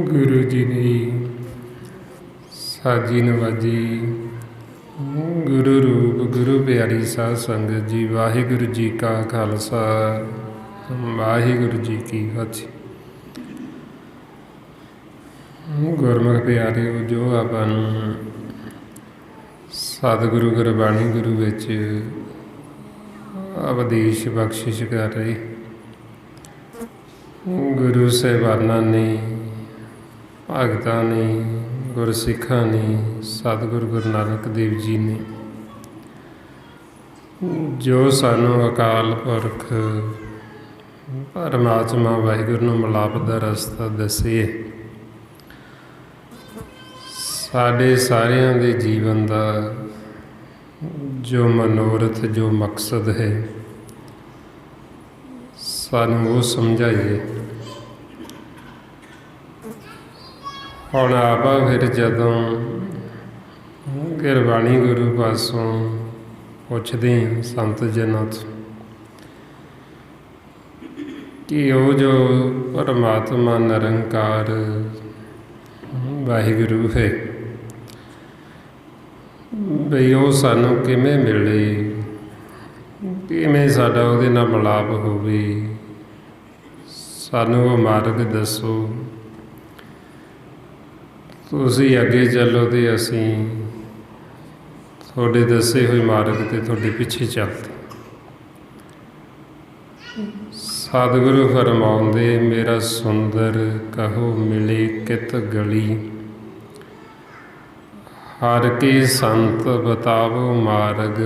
ਗੁਰੂ ਜੀ ਦੀ ਸਾਜੀ ਨਵਾਜੀ। ਗੁਰੂ ਰੂਪ ਗੁਰੂ ਪਿਆਰੀ ਸਾਧ ਸੰਗਤ ਜੀ, ਵਾਹਿਗੁਰੂ ਜੀ ਕਾ ਖਾਲਸਾ, ਵਾਹਿਗੁਰੂ ਜੀ ਕੀ ਫਤਿਹ। ਗੁਰਮੁਖ ਪਿਆਰਿਓ, ਜੋ ਆਪਾਂ ਨੂੰ ਸਤਿਗੁਰੂ ਗੁਰਬਾਣੀ ਗੁਰੂ ਵਿੱਚ ਉਪਦੇਸ਼ ਬਖਸ਼ਿਸ਼ ਕਰ ਰਹੇ ਗੁਰੂ ਸਾਹਿਬਾਨਾਂ ਨੇ, ਭਗਤਾਂ ਨੇ, ਗੁਰਸਿੱਖਾਂ ਨੇ, ਸਤਿਗੁਰੂ ਗੁਰੂ ਨਾਨਕ ਦੇਵ ਜੀ ਨੇ, ਜੋ ਸਾਨੂੰ ਅਕਾਲ ਪੁਰਖ ਪਰਮਾਤਮਾ ਵਾਹਿਗੁਰੂ ਨੂੰ ਮਿਲਾਪ ਦਾ ਰਸਤਾ ਦੱਸੇ, ਸਾਡੇ ਸਾਰਿਆਂ ਦੇ ਜੀਵਨ ਦਾ ਜੋ ਮਨੋਰਥ, ਜੋ ਮਕਸਦ ਹੈ, ਸਾਨੂੰ ਉਹ ਸਮਝਾਈਏ। ਹੁਣ ਆਪਾਂ ਫਿਰ ਜਦੋਂ ਗੁਰਬਾਣੀ ਗੁਰੂ ਪਾਸੋਂ ਪੁੱਛਦੇ ਹਾਂ ਸੰਤ ਜਨਾਂ ਤੋਂ ਕਿ ਉਹ ਜੋ ਪਰਮਾਤਮਾ ਨਿਰੰਕਾਰ ਵਾਹਿਗੁਰੂ ਹੈ, ਬਈ ਉਹ ਸਾਨੂੰ ਕਿਵੇਂ ਮਿਲੇ, ਕਿਵੇਂ ਸਾਡਾ ਉਹਦੇ ਨਾਲ ਮਿਲਾਪ ਹੋਵੇ, ਸਾਨੂੰ ਉਹ ਮਾਰਗ ਦੱਸੋ। ਤੁਸੀਂ ਅੱਗੇ ਚੱਲੋ ਅਤੇ ਅਸੀਂ ਤੁਹਾਡੇ ਦੱਸੇ ਹੋਏ ਮਾਰਗ 'ਤੇ ਤੁਹਾਡੇ ਪਿੱਛੇ ਚੱਲਦੇ। ਸਤਿਗੁਰੂ ਫਰਮਾਉਂਦੇ, ਮੇਰਾ ਸੁੰਦਰ ਕਹੋ ਮਿਲੇ ਕਿਤ ਗਲੀ, ਹਰ ਕੇ ਸੰਤ ਬਤਾਵੋ ਮਾਰਗ,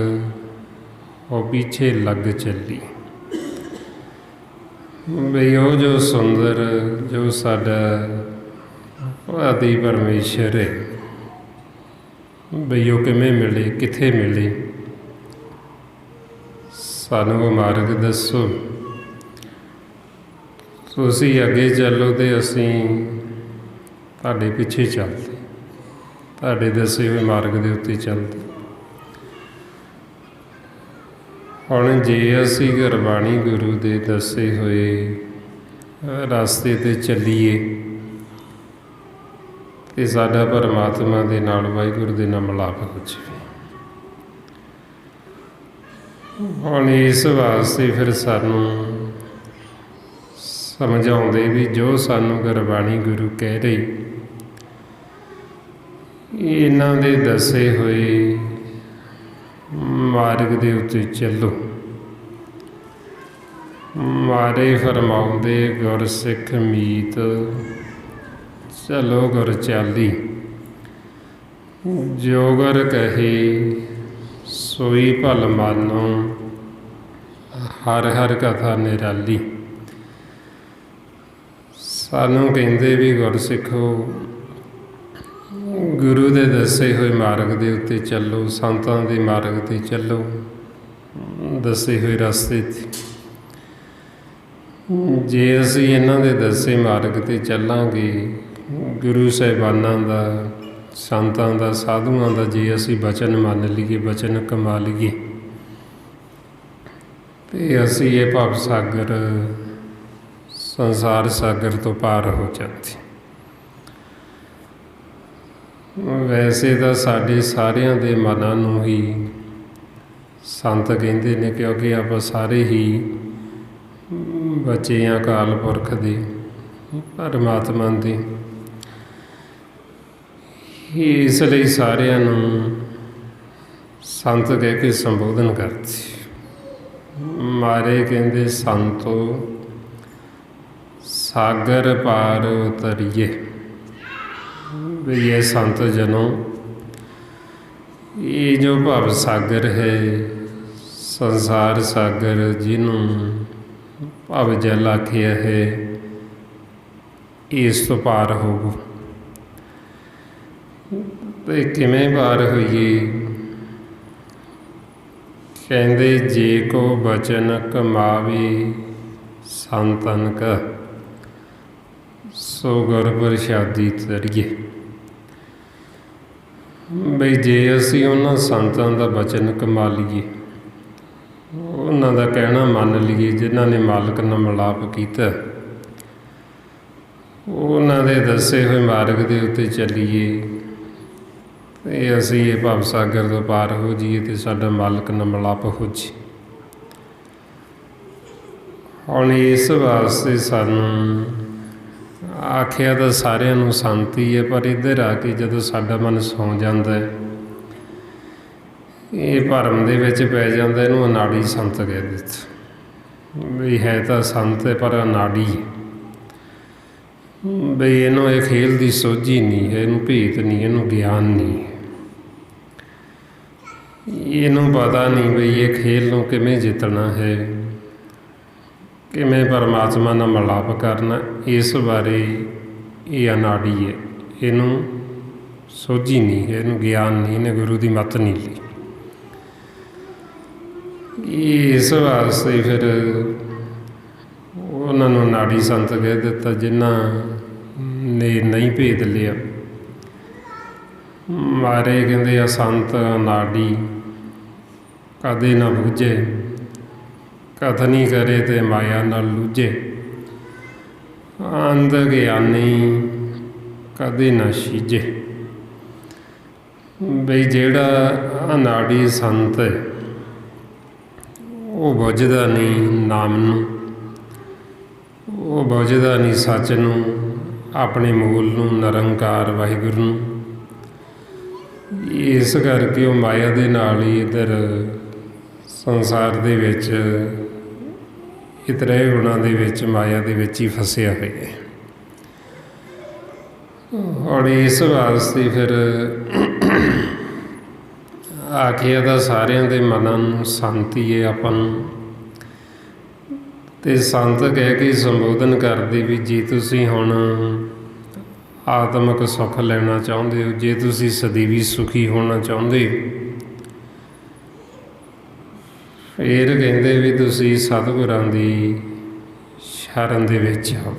ਉਹ ਪਿੱਛੇ ਲੱਗ ਚੱਲੀ। ਬਈ ਉਹ ਜੋ ਸੁੰਦਰ, ਜੋ ਸਾਡਾ ਆਦਿ ਪਰਮੇਸ਼ਰ ਹੈ, ਬਈ ਉਹ ਕਿਵੇਂ ਮਿਲੇ, ਕਿੱਥੇ ਮਿਲੇ, ਸਾਨੂੰ ਉਹ ਮਾਰਗ ਦੱਸੋ। ਤੁਸੀਂ ਅੱਗੇ ਚੱਲੋ ਅਤੇ ਅਸੀਂ ਤੁਹਾਡੇ ਪਿੱਛੇ ਚੱਲਦੇ, ਤੁਹਾਡੇ ਦੱਸੇ ਹੋਏ ਮਾਰਗ ਦੇ ਉੱਤੇ ਚੱਲਦੇ। ਹੁਣ ਜੇ ਅਸੀਂ ਗੁਰਬਾਣੀ ਗੁਰੂ ਦੇ ਦੱਸੇ ਹੋਏ ਰਸਤੇ 'ਤੇ ਚੱਲੀਏ ਅਤੇ ਸਾਡਾ ਪਰਮਾਤਮਾ ਦੇ ਨਾਲ, ਵਾਹਿਗੁਰੂ ਦੇ ਨਾਲ ਮਿਲਾਪ ਹੋ ਜਾਵੇ। ਹੁਣ ਇਸ ਵਾਸਤੇ ਫਿਰ ਸਾਨੂੰ ਸਮਝਾਉਂਦੇ ਵੀ ਜੋ ਸਾਨੂੰ ਗੁਰਬਾਣੀ ਗੁਰੂ ਕਹਿ ਰਹੀ, ਇਹਨਾਂ ਦੇ ਦੱਸੇ ਹੋਏ ਮਾਰਗ ਦੇ ਉੱਤੇ ਚੱਲੋ। ਮਾਰੇ ਫਰਮਾਉਂਦੇ ਗੁਰ ਸਿੱਖ ਮੀਤ, ਚਲੋ ਗੁਰ ਚਾਲੀ। ਜੋ ਗੁਰ ਕਹੇ ਸੋਈ ਭਲ ਮਾਨੋ, ਹਰ ਹਰ ਕਥਾ ਨਿਰਾਲੀ। ਸਾਨੂੰ ਕਹਿੰਦੇ ਵੀ ਗੁਰਸਿੱਖੋ, ਗੁਰੂ ਦੇ ਦੱਸੇ ਹੋਏ ਮਾਰਗ ਦੇ ਉੱਤੇ ਚੱਲੋ, ਸੰਤਾਂ ਦੇ ਮਾਰਗ 'ਤੇ ਚੱਲੋ, ਦੱਸੇ ਹੋਏ ਰਸਤੇ 'ਤੇ। ਜੇ ਅਸੀਂ ਇਹਨਾਂ ਦੇ ਦੱਸੇ ਮਾਰਗ 'ਤੇ ਚੱਲਾਂਗੇ, ਗੁਰੂ ਸਾਹਿਬਾਨਾਂ ਦਾ, ਸੰਤਾਂ ਦਾ, ਸਾਧੂਆਂ ਦਾ ਜੇ ਅਸੀਂ ਬਚਨ ਮੰਨ ਲਈਏ, ਬਚਨ ਕਮਾ ਲਈਏ, ਅਤੇ ਅਸੀਂ ਇਹ ਭਵ ਸਾਗਰ, ਸੰਸਾਰ ਸਾਗਰ ਤੋਂ ਪਾਰ ਹੋ ਜਾਂਦੇ। ਵੈਸੇ ਤਾਂ ਸਾਡੇ ਸਾਰਿਆਂ ਦੇ ਮਨਾਂ ਨੂੰ ਹੀ ਸੰਤ ਕਹਿੰਦੇ ਨੇ, ਕਿਉਂਕਿ ਆਪਾਂ ਸਾਰੇ ਹੀ ਬੱਚੇ ਹਾਂ ਅਕਾਲ ਪੁਰਖ ਦੇ, ਪਰਮਾਤਮਾ ਦੇ। ਇਸ ਲਈ ਸਾਰਿਆਂ ਨੂੰ ਸੰਤ ਕਹਿ ਕੇ ਸੰਬੋਧਨ ਕਰਦੇ। ਮਾਰੇ ਕਹਿੰਦੇ ਸੰਤੋ ਸਾਗਰ ਪਾਰ ਉਤਰੀਏ। ਵੀ ਇਹ ਸੰਤ ਜਨੋਂ, ਇਹ ਜੋ ਭਵ ਸਾਗਰ ਹੈ, ਸੰਸਾਰ ਸਾਗਰ ਜਿਹਨੂੰ ਭਵ ਜਲ ਆਖਿਆ ਹੈ, ਇਸ ਤੋਂ ਪਾਰ ਹੋਵੋ। ਤੇ ਕਿਵੇਂ ਪਾਰ ਹੋਈਏ? ਕਹਿੰਦੇ ਜੇ ਕੋ ਬਚਨ ਕਮਾਵੇ ਸੰਤਨ ਕਾ, ਸੋ ਗੁਰ ਪ੍ਰਸਾਦੀ ਤਰੀਏ। ਬਈ ਜੇ ਅਸੀਂ ਉਹਨਾਂ ਸੰਤਾਂ ਦਾ ਬਚਨ ਕਮਾ ਲਈਏ, ਉਹਨਾਂ ਦਾ ਕਹਿਣਾ ਮੰਨ ਲਈਏ, ਜਿਨ੍ਹਾਂ ਨੇ ਮਾਲਕ ਨਾਲ ਮਿਲਾਪ ਕੀਤਾ, ਉਹਨਾਂ ਦੇ ਦੱਸੇ ਹੋਏ ਮਾਰਗ ਦੇ ਉੱਤੇ ਚੱਲੀਏ, ਅਤੇ ਅਸੀਂ ਇਹ ਭਵ ਸਾਗਰ ਤੋਂ ਪਾਰ ਹੋ ਜਾਈਏ ਅਤੇ ਸਾਡਾ ਮਾਲਕ ਨਾਲ ਮਿਲਾਪ ਹੋ ਜਾਏ। ਹੁਣ ਇਸ ਵਾਸਤੇ ਸਾਨੂੰ ਆਖਿਆ ਤਾਂ ਸਾਰਿਆਂ ਨੂੰ ਸੰਤ ਹੀ ਹੈ, ਪਰ ਇੱਧਰ ਆ ਕੇ ਜਦੋਂ ਸਾਡਾ ਮਨ ਸੌਂ ਜਾਂਦਾ ਹੈ, ਇਹ ਭਰਮ ਦੇ ਵਿੱਚ ਪੈ ਜਾਂਦਾ, ਇਹਨੂੰ ਅਨਾੜੀ ਸੰਤ ਕਹਿ ਦਿੱਤਾ। ਵੀ ਹੈ ਤਾਂ ਸੰਤ ਹੈ ਪਰ ਅਨਾੜੀ ਹੈ। ਬਈ ਇਹਨੂੰ ਇਹ ਖੇਲ ਦੀ ਸੋਝੀ ਨਹੀਂ ਹੈ, ਇਹਨੂੰ ਭੇਤ ਨਹੀਂ, ਇਹਨੂੰ ਗਿਆਨ ਨਹੀਂ ਹੈ, ਇਹਨੂੰ ਪਤਾ ਨਹੀਂ ਬਈ ਇਹ ਖੇਲ ਨੂੰ ਕਿਵੇਂ ਜਿੱਤਣਾ ਹੈ, ਕਿਵੇਂ ਪਰਮਾਤਮਾ ਨਾਲ ਮਿਲਾਪ ਕਰਨਾ। ਇਸ ਬਾਰੇ ਇਹ ਅਨਾੜੀ ਹੈ, ਇਹਨੂੰ ਸੋਝੀ ਨਹੀਂ ਹੈ, ਇਹਨੂੰ ਗਿਆਨ ਨਹੀਂ, ਇਹਨੇ ਗੁਰੂ ਦੀ ਮੱਤ ਨਹੀਂ ਲਈ। ਇਸ ਵਾਸਤੇ ਫਿਰ ਉਹਨਾਂ ਨੂੰ ਅਨਾੜੀ ਸੰਤ ਕਹਿ ਦਿੱਤਾ, ਜਿਨ੍ਹਾਂ ਨੇ ਨਹੀਂ ਭੇਦ ਲਿਆ। ਮਾਰੇ ਕਹਿੰਦੇ ਆ ਸੰਤ ਅਨਾੜੀ, ਕਦੇ ਨਾ ਬੁੱਝੇ, ਕਥਨੀ ਕਰੇ ਤੇ ਮਾਇਆ ਨਾਲ ਲੂਝੇ। ਅੰਧ ਗਿਆਨੀ ਕਦੇ ਨਾ ਛੀਝੇ। ਬਈ ਜਿਹੜਾ ਅਨਾੜੀ ਸੰਤ ਹੈ, ਉਹ ਬੁੱਝਦਾ ਨਹੀਂ ਨਾਮ ਨੂੰ, ਉਹ ਬੁੱਝਦਾ ਨਹੀਂ ਸੱਚ ਨੂੰ, ਆਪਣੇ ਮੂਲ ਨੂੰ, ਨਿਰੰਕਾਰ ਵਾਹਿਗੁਰੂ ਨੂੰ। ਇਸ ਕਰਕੇ ਉਹ ਮਾਇਆ ਦੇ ਨਾਲ ਹੀ ਇੱਧਰ ਸੰਸਾਰ ਦੇ ਵਿੱਚ, ਇਤਰੇ ਗੁਣਾਂ ਦੇ ਵਿੱਚ, ਮਾਇਆ ਦੇ ਵਿੱਚ ਹੀ ਫਸਿਆ ਹੋਇਆ ਹੈ। ਔਰ ਇਸ ਵਾਸਤੇ ਫਿਰ ਆਖਿਆ ਤਾਂ ਸਾਰਿਆਂ ਦੇ ਮਨਾਂ ਨੂੰ ਸੰਤ ਹੀ ਹੈ ਆਪਾਂ ਨੂੰ, ਅਤੇ ਸੰਤ ਕਹਿ ਕੇ ਸੰਬੋਧਨ ਕਰਦੇ ਵੀ ਜੇ ਤੁਸੀਂ ਹੁਣ ਆਤਮਿਕ ਸੁੱਖ ਲੈਣਾ ਚਾਹੁੰਦੇ ਹੋ, ਜੇ ਤੁਸੀਂ ਸਦੀਵੀ ਸੁਖੀ ਹੋਣਾ ਚਾਹੁੰਦੇ ਹੋ, ਫਿਰ ਕਹਿੰਦੇ ਵੀ ਤੁਸੀਂ ਸਤਿਗੁਰਾਂ ਦੀ ਸ਼ਰਨ ਦੇ ਵਿੱਚ ਆਓ,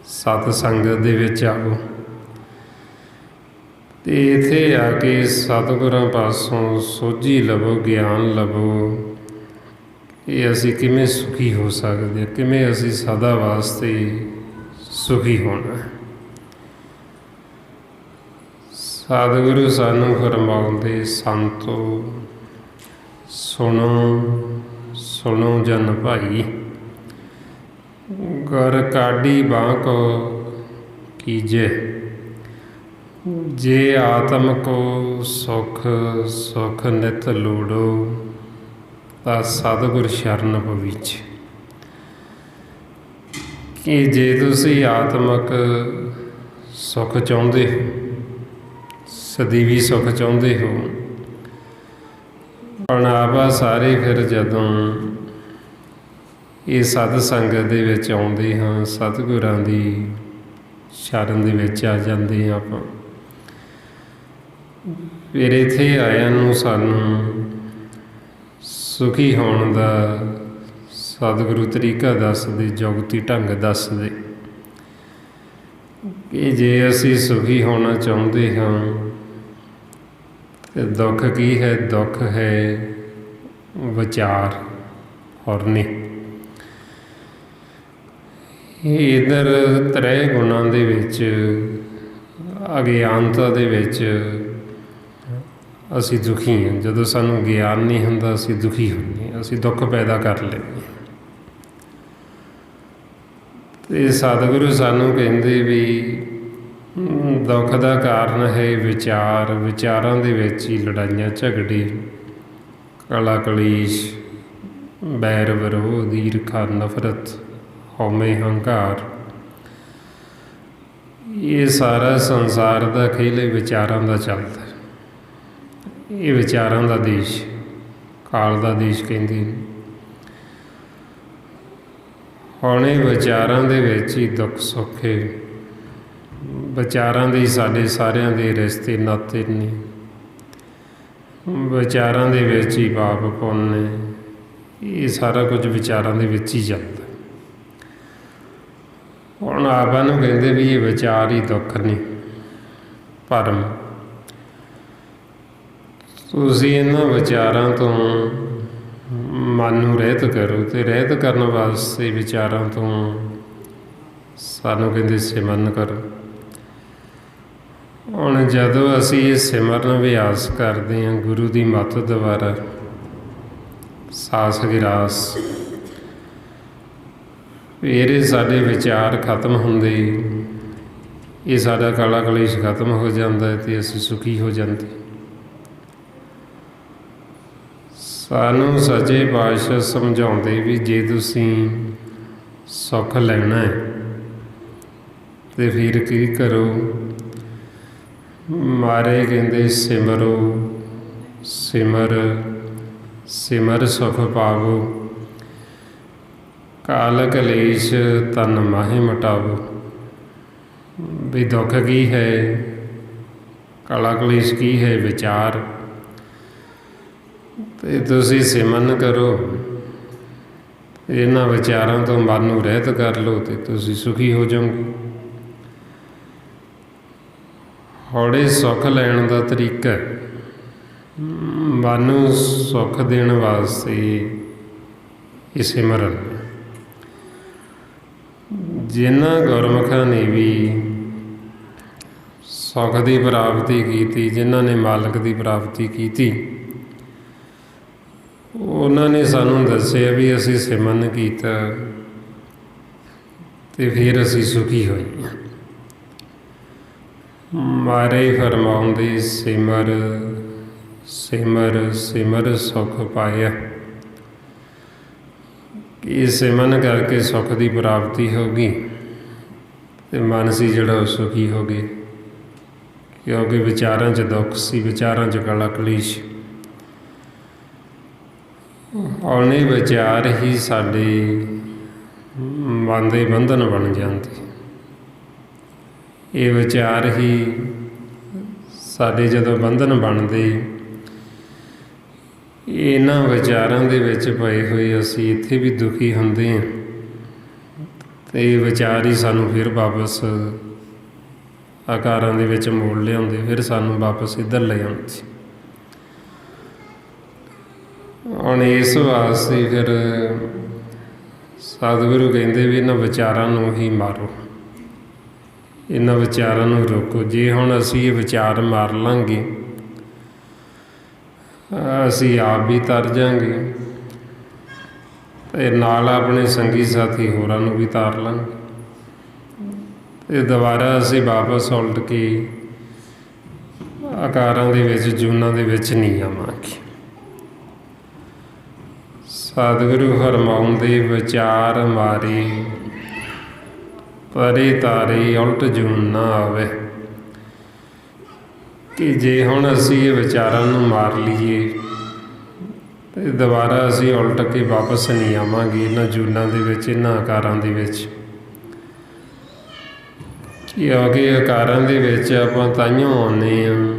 ਸਤ ਸੰਗਤ ਦੇ ਵਿੱਚ ਆਓ। ਅਤੇ ਇੱਥੇ ਆ ਕੇ ਸਤਿਗੁਰਾਂ ਪਾਸੋਂ ਸੋਝੀ ਲਵੋ, ਗਿਆਨ ਲਵੋ, ਇਹ ਅਸੀਂ ਕਿਵੇਂ ਸੁਖੀ ਹੋ ਸਕਦੇ ਹਾਂ, ਕਿਵੇਂ ਅਸੀਂ ਸਦਾ ਵਾਸਤੇ ਸੁਖੀ ਹੋਣਾ। ਸਤਿਗੁਰੂ ਸਾਨੂੰ ਫਰਮਾਉਂਦੇ ਸੰਤੋ ਸੁਣੋ ਜਨ ਭਾਈ, ਗੁਰ ਕਾਢੀ ਬਾਂਹ ਕੋ ਕੀਜੈ। ਜੇ ਆਤਮ ਕੋ ਸੁਖ ਨਿਤ ਲੋੜੋ, ਤਾਂ ਸਤਿਗੁਰ ਸ਼ਰਨ ਪਵੀਚੈ। ਕਿ ਜੇ ਤੁਸੀਂ ਆਤਮਿਕ ਸੁੱਖ ਚਾਹੁੰਦੇ ਹੋ, ਸਦੀਵੀ ਸੁੱਖ ਚਾਹੁੰਦੇ ਹੋ, ਹੁਣ ਆਪਾਂ ਸਾਰੇ ਫਿਰ ਜਦੋਂ ਇਹ ਸਤ ਸੰਗਤ ਦੇ ਵਿੱਚ ਆਉਂਦੇ ਹਾਂ, ਸਤਿਗੁਰਾਂ ਦੀ ਸ਼ਰਨ ਦੇ ਵਿੱਚ ਆ ਜਾਂਦੇ ਹਾਂ ਆਪਾਂ। ਫਿਰ ਇੱਥੇ ਆਇਆਂ ਨੂੰ ਸਾਨੂੰ ਸੁਖੀ ਹੋਣ ਦਾ ਸਤਿਗੁਰੂ ਤਰੀਕਾ ਦੱਸਦੇ, ਜੁਗਤੀ ਢੰਗ ਦੱਸਦੇ ਕਿ ਜੇ ਅਸੀਂ ਸੁਖੀ ਹੋਣਾ ਚਾਹੁੰਦੇ ਹਾਂ ਤੇ ਦੁੱਖ ਕੀ ਹੈ? ਦੁੱਖ ਹੈ ਵਿਚਾਰ ਔਰਨੇ। ਇੱਧਰ ਤ੍ਰੈ ਗੁਣਾਂ ਦੇ ਵਿੱਚ, ਅਗਿਆਨਤਾ ਦੇ ਵਿੱਚ ਅਸੀਂ ਦੁਖੀ ਹਾਂ। ਜਦੋਂ ਸਾਨੂੰ ਗਿਆਨ ਨਹੀਂ ਹੁੰਦਾ ਅਸੀਂ ਦੁਖੀ ਹੁੰਦੇ ਹਾਂ, ਅਸੀਂ ਦੁੱਖ ਪੈਦਾ ਕਰ ਲੈਂਦੇ ਹਾਂ। ਅਤੇ ਸਤਿਗੁਰੂ ਸਾਨੂੰ ਕਹਿੰਦੇ ਵੀ ਦੁੱਖ ਦਾ ਕਾਰਨ ਹੈ ਵਿਚਾਰ। ਵਿਚਾਰਾਂ ਦੇ ਵਿੱਚ ਹੀ ਲੜਾਈਆਂ ਝਗੜੇ, ਕਲਾ ਕਲੇਸ਼, ਬੈਰ ਵਿਰੋਧ, ਈਰਖਾ, ਨਫ਼ਰਤ, ਹਉਮੈ, ਹੰਕਾਰ। ਇਹ ਸਾਰਾ ਸੰਸਾਰ ਦਾ ਖੇਲ ਵਿਚਾਰਾਂ ਦਾ ਚੱਲਦਾ। ਇਹ ਵਿਚਾਰਾਂ ਦਾ ਦੇਸ਼, ਕਾਲ ਦਾ ਦੇਸ਼ ਕਹਿੰਦੇ। ਹੁਣ ਇਹ ਵਿਚਾਰਾਂ ਦੇ ਵਿੱਚ ਹੀ ਦੁੱਖ ਸੁੱਖ ਹੈ। ਵਿਚਾਰਾਂ ਦੇ ਸਾਡੇ ਸਾਰਿਆਂ ਦੇ ਰਿਸ਼ਤੇ ਨਾਤੇ ਨੇ। ਵਿਚਾਰਾਂ ਦੇ ਵਿੱਚ ਹੀ ਪਾਪ ਪੁੰਨ ਨੇ। ਇਹ ਸਾਰਾ ਕੁਝ ਵਿਚਾਰਾਂ ਦੇ ਵਿੱਚ ਹੀ ਚੱਲਦਾ। ਹੁਣ ਆਪਾਂ ਨੂੰ ਕਹਿੰਦੇ ਵੀ ਇਹ ਵਿਚਾਰ ਹੀ ਦੁੱਖ ਨੇ, ਭਰਮ। ਤੁਸੀਂ ਇਹਨਾਂ ਵਿਚਾਰਾਂ ਤੋਂ ਮਨ ਨੂੰ ਰਹਿਤ ਕਰੋ, ਅਤੇ ਰਹਿਤ ਕਰਨ ਵਾਸਤੇ ਵਿਚਾਰਾਂ ਤੋਂ ਸਾਨੂੰ ਕਹਿੰਦੇ ਸਿਮਰਨ ਕਰੋ। ਹੁਣ ਜਦੋਂ ਅਸੀਂ ਇਹ ਸਿਮਰਨ ਅਭਿਆਸ ਕਰਦੇ ਹਾਂ ਗੁਰੂ ਦੀ ਮੱਤ ਦੁਆਰਾ, ਸਾਸ ਗਿਰਾਸ, ਫਿਰ ਇਹ ਸਾਡੇ ਵਿਚਾਰ ਖਤਮ ਹੁੰਦੇ, ਇਹ ਸਾਡਾ ਕਾਲਾ ਕਲੇਸ਼ ਖਤਮ ਹੋ ਜਾਂਦਾ ਅਤੇ ਅਸੀਂ ਸੁਖੀ ਹੋ ਜਾਂਦੇ। ਸਾਨੂੰ ਸੱਚੇ ਪਾਤਸ਼ਾਹ ਸਮਝਾਉਂਦੇ ਵੀ ਜੇ ਤੁਸੀਂ ਸੁੱਖ ਲੈਣਾ ਹੈ ਅਤੇ ਫਿਰ ਕੀ ਕਰੋ? ਮਾਰੇ ਕਹਿੰਦੇ ਸਿਮਰੋ, ਸਿਮਰ ਸੁਖ ਪਾਵੋ, ਕਾਲ ਕਲੇਸ਼ ਤਨ ਮਾਹੇ ਮਟਾਵੋ। ਵੀ ਦੁੱਖ ਕੀ ਹੈ? ਕਾਲਾ ਕਲੇਸ਼ ਕੀ ਹੈ? ਵਿਚਾਰ। ਅਤੇ ਤੁਸੀਂ ਸਿਮਰਨ ਕਰੋ, ਇਹਨਾਂ ਵਿਚਾਰਾਂ ਤੋਂ ਮਨ ਨੂੰ ਰਹਿਤ ਕਰ ਲਓ ਅਤੇ ਤੁਸੀਂ ਸੁਖੀ ਹੋ ਜਾਓਗੇ। ਹੌਲੇ ਸੁੱਖ ਲੈਣ ਦਾ ਤਰੀਕਾ, ਮਨ ਨੂੰ ਸੁੱਖ ਦੇਣ ਵਾਸਤੇ ਇਹ ਸਿਮਰਨ। ਜਿਨ੍ਹਾਂ ਗੁਰਮੁਖਾਂ ਨੇ ਵੀ ਸੁੱਖ ਦੀ ਪ੍ਰਾਪਤੀ ਕੀਤੀ, ਜਿਨ੍ਹਾਂ ਨੇ ਮਾਲਕ ਦੀ ਪ੍ਰਾਪਤੀ ਕੀਤੀ, ਉਹਨਾਂ ਨੇ ਸਾਨੂੰ ਦੱਸਿਆ ਵੀ ਅਸੀਂ ਸਿਮਰਨ ਕੀਤਾ ਅਤੇ ਫਿਰ ਅਸੀਂ ਸੁਖੀ ਹੋਏ। ਮਾਰੇ ਫਰਮਾਉਂਦੇ ਸਿਮਰ ਸੁਖ ਪਾਇਆ। ਇਹ ਸਿਮਰਨ ਕਰਕੇ ਸੁੱਖ ਦੀ ਪ੍ਰਾਪਤੀ ਹੋ ਗਈ ਅਤੇ ਮਨ ਸੀ ਜਿਹੜਾ ਉਹ ਸੁਖੀ ਹੋ ਗਏ। ਕਿਉਂਕਿ ਵਿਚਾਰਾਂ 'ਚ ਦੁੱਖ ਸੀ, ਵਿਚਾਰਾਂ 'ਚ ਕਾਲਾ ਕਲੇਸ਼। ਹੁਣ ਇਹ ਵਿਚਾਰ ਹੀ ਸਾਡੇ ਮਨ ਦੇ ਬੰਧਨ ਬਣ ਜਾਂਦੇ। ਇਹ ਵਿਚਾਰ ਹੀ ਸਾਡੇ ਜਦੋਂ ਬੰਧਨ ਬਣਦੇ, ਇਹਨਾਂ ਵਿਚਾਰਾਂ ਦੇ ਵਿੱਚ ਪਏ ਹੋਏ ਅਸੀਂ ਇੱਥੇ ਵੀ ਦੁਖੀ ਹੁੰਦੇ ਹਾਂ ਅਤੇ ਇਹ ਵਿਚਾਰ ਹੀ ਸਾਨੂੰ ਫਿਰ ਵਾਪਸ ਆਕਾਰਾਂ ਦੇ ਵਿੱਚ ਮੋੜ ਲਿਆਉਂਦੇ, ਫਿਰ ਸਾਨੂੰ ਵਾਪਸ ਇੱਧਰ ਲੈ ਆਉਂਦੇ। ਹੁਣ ਇਸ ਵਾਸਤੇ ਫਿਰ ਸਤਿਗੁਰੂ ਕਹਿੰਦੇ ਵੀ ਇਹਨਾਂ ਵਿਚਾਰਾਂ ਨੂੰ ਹੀ ਮਾਰੋ, ਇਹਨਾਂ ਵਿਚਾਰਾਂ ਨੂੰ ਰੋਕੋ। ਜੇ ਹੁਣ ਅਸੀਂ ਇਹ ਵਿਚਾਰ ਮਾਰ ਲਾਂਗੇ, ਅਸੀਂ ਆਪ ਵੀ ਤਰ ਜਾਵਾਂਗੇ ਅਤੇ ਨਾਲ ਆਪਣੇ ਸੰਗੀ ਸਾਥੀ ਹੋਰਾਂ ਨੂੰ ਵੀ ਤਾਰ ਲਾਂਗੇ ਅਤੇ ਦੁਬਾਰਾ ਅਸੀਂ ਵਾਪਸ ਉਲਟ ਕੇ ਆਕਾਰਾਂ ਦੇ ਵਿੱਚ ਜੂਨਾਂ ਦੇ ਵਿੱਚ ਨਹੀਂ ਆਵਾਂਗੇ। ਸਤਿਗੁਰੂ ਫਰਮਾਉਂਦੇ ਵਿਚਾਰ ਮਾਰੇ ਪਰੇ ਤਾਰੇ ਉਲਟ ਜੂਨ ਨਾ ਆਵੇ, ਕਿ ਜੇ ਹੁਣ ਅਸੀਂ ਇਹ ਵਿਚਾਰਾਂ ਨੂੰ ਮਾਰ ਲਈਏ ਅਤੇ ਦੁਬਾਰਾ ਅਸੀਂ ਉਲਟ ਕੇ ਵਾਪਸ ਨਹੀਂ ਆਵਾਂਗੇ ਇਹਨਾਂ ਜੂਨਾਂ ਦੇ ਵਿੱਚ, ਇਹਨਾਂ ਆਕਾਰਾਂ ਦੇ ਵਿੱਚ। ਕਿਉਂਕਿ ਆਕਾਰਾਂ ਦੇ ਵਿੱਚ ਆਪਾਂ ਤਾਂਹੀਓ ਆਉਂਦੇ ਹਾਂ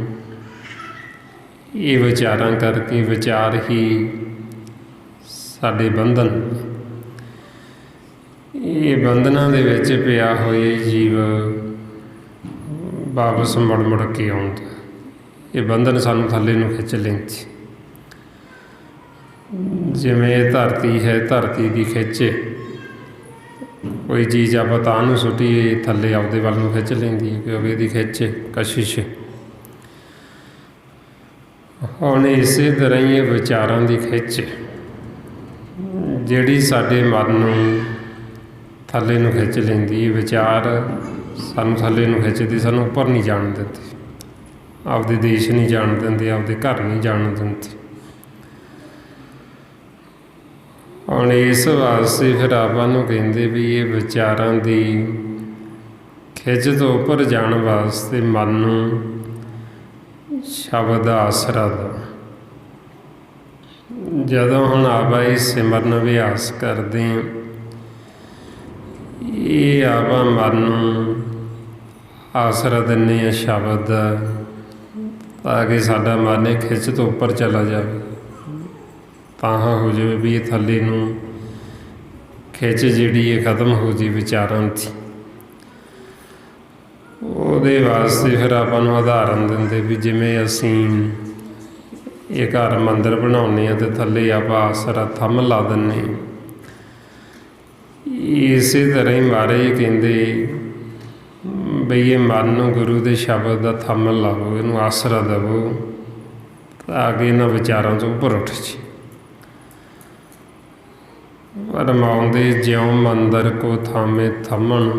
ਇਹ ਵਿਚਾਰਾਂ ਕਰਕੇ। ਵਿਚਾਰ ਹੀ ਸਾਡੇ ਬੰਧਨ, ਇਹ ਬੰਧਨਾਂ ਦੇ ਵਿੱਚ ਪਿਆ ਹੋਇਆ ਜੀਵ ਵਾਪਸ ਮੁੜ ਮੁੜ ਕੇ ਆਉਂਦਾ। ਇਹ ਬੰਧਨ ਸਾਨੂੰ ਥੱਲੇ ਨੂੰ ਖਿੱਚ ਲੈਂਦੇ। ਜਿਵੇਂ ਇਹ ਧਰਤੀ ਹੈ, ਧਰਤੀ ਦੀ ਖਿੱਚ, ਕੋਈ ਚੀਜ਼ ਆਪਾਂ ਤਾਂ ਨੂੰ ਸੁੱਟੀਏ ਥੱਲੇ ਆਪਦੇ ਵੱਲ ਨੂੰ ਖਿੱਚ ਲੈਂਦੀ ਹੈ, ਕਿਉਂਕਿ ਇਹਦੀ ਖਿੱਚ ਕਸ਼ਿਸ਼। ਹੁਣ ਇਸੇ ਤਰ੍ਹਾਂ ਹੀ ਇਹ ਵਿਚਾਰਾਂ ਦੀ ਖਿੱਚ ਜਿਹੜੀ ਸਾਡੇ ਮਨ ਨੂੰ ਥੱਲੇ ਨੂੰ ਖਿੱਚ ਲੈਂਦੀ। ਵਿਚਾਰ ਸਾਨੂੰ ਥੱਲੇ ਨੂੰ ਖਿੱਚਦੀ, ਸਾਨੂੰ ਉੱਪਰ ਨਹੀਂ ਜਾਣ ਦਿੰਦੇ, ਆਪਦੇ ਦੇਸ਼ ਨਹੀਂ ਜਾਣ ਦਿੰਦੇ, ਆਪਦੇ ਘਰ ਨਹੀਂ ਜਾਣ ਦਿੰਦੇ। ਹੁਣ ਇਸ ਵਾਸਤੇ ਫਿਰ ਆਪਾਂ ਨੂੰ ਕਹਿੰਦੇ ਵੀ ਇਹ ਵਿਚਾਰਾਂ ਦੀ ਖਿੱਚ ਤੋਂ ਉੱਪਰ ਜਾਣ ਵਾਸਤੇ ਮਨ ਨੂੰ ਸ਼ਬਦ ਦਾ ਆਸਰਾ ਦਿਓ। ਜਦੋਂ ਹੁਣ ਆਪਾਂ ਇਹ ਸਿਮਰਨ ਅਭਿਆਸ ਕਰਦੇ ਹਾਂ, ਇਹ ਆਪਾਂ ਮਨ ਨੂੰ ਆਸਰਾ ਦਿੰਦੇ ਹਾਂ ਸ਼ਬਦ ਦਾ, ਤਾਂ ਕਿ ਸਾਡਾ ਮਨ ਇਹ ਖਿੱਚ ਤੋਂ ਉੱਪਰ ਚਲਾ ਜਾਵੇ, ਤਾਂ ਹੋ ਜਾਵੇ ਵੀ ਇਹ ਥੱਲੇ ਨੂੰ ਖਿੱਚ ਜਿਹੜੀ ਇਹ ਖਤਮ ਹੋ ਜਾਵੇ ਵਿਚਾਰਾਂ ਦੀ। ਉਹਦੇ ਵਾਸਤੇ ਫਿਰ ਆਪਾਂ ਨੂੰ ਉਦਾਹਰਨ ਦਿੰਦੇ ਵੀ ਜਿਵੇਂ ਅਸੀਂ ਇਹ ਘਰ ਮੰਦਰ ਬਣਾਉਂਦੇ ਹਾਂ ਅਤੇ ਥੱਲੇ ਆਪਾਂ ਆਸਰਾ ਥੰਮ ਲਾ ਦਿੰਦੇ ਹਾਂ। ਇਸੇ ਤਰ੍ਹਾਂ ਹੀ ਮਹਾਰਾਜ ਕਹਿੰਦੇ ਬਈ ਇਹ ਮਨ ਨੂੰ ਗੁਰੂ ਦੇ ਸ਼ਬਦ ਦਾ ਥੰਮ ਲਾਵੋ, ਇਹਨੂੰ ਆਸਰਾ ਦੇਵੋ, ਤਾਂ ਕਿ ਇਹਨਾਂ ਵਿਚਾਰਾਂ ਤੋਂ ਉੱਪਰ ਉੱਠ ਜੀ। ਫਰਮਾਉਂਦੇ ਜਿਉਂ ਮੰਦਰ ਕੋ ਥਾਮੇ ਥੰਮਣ,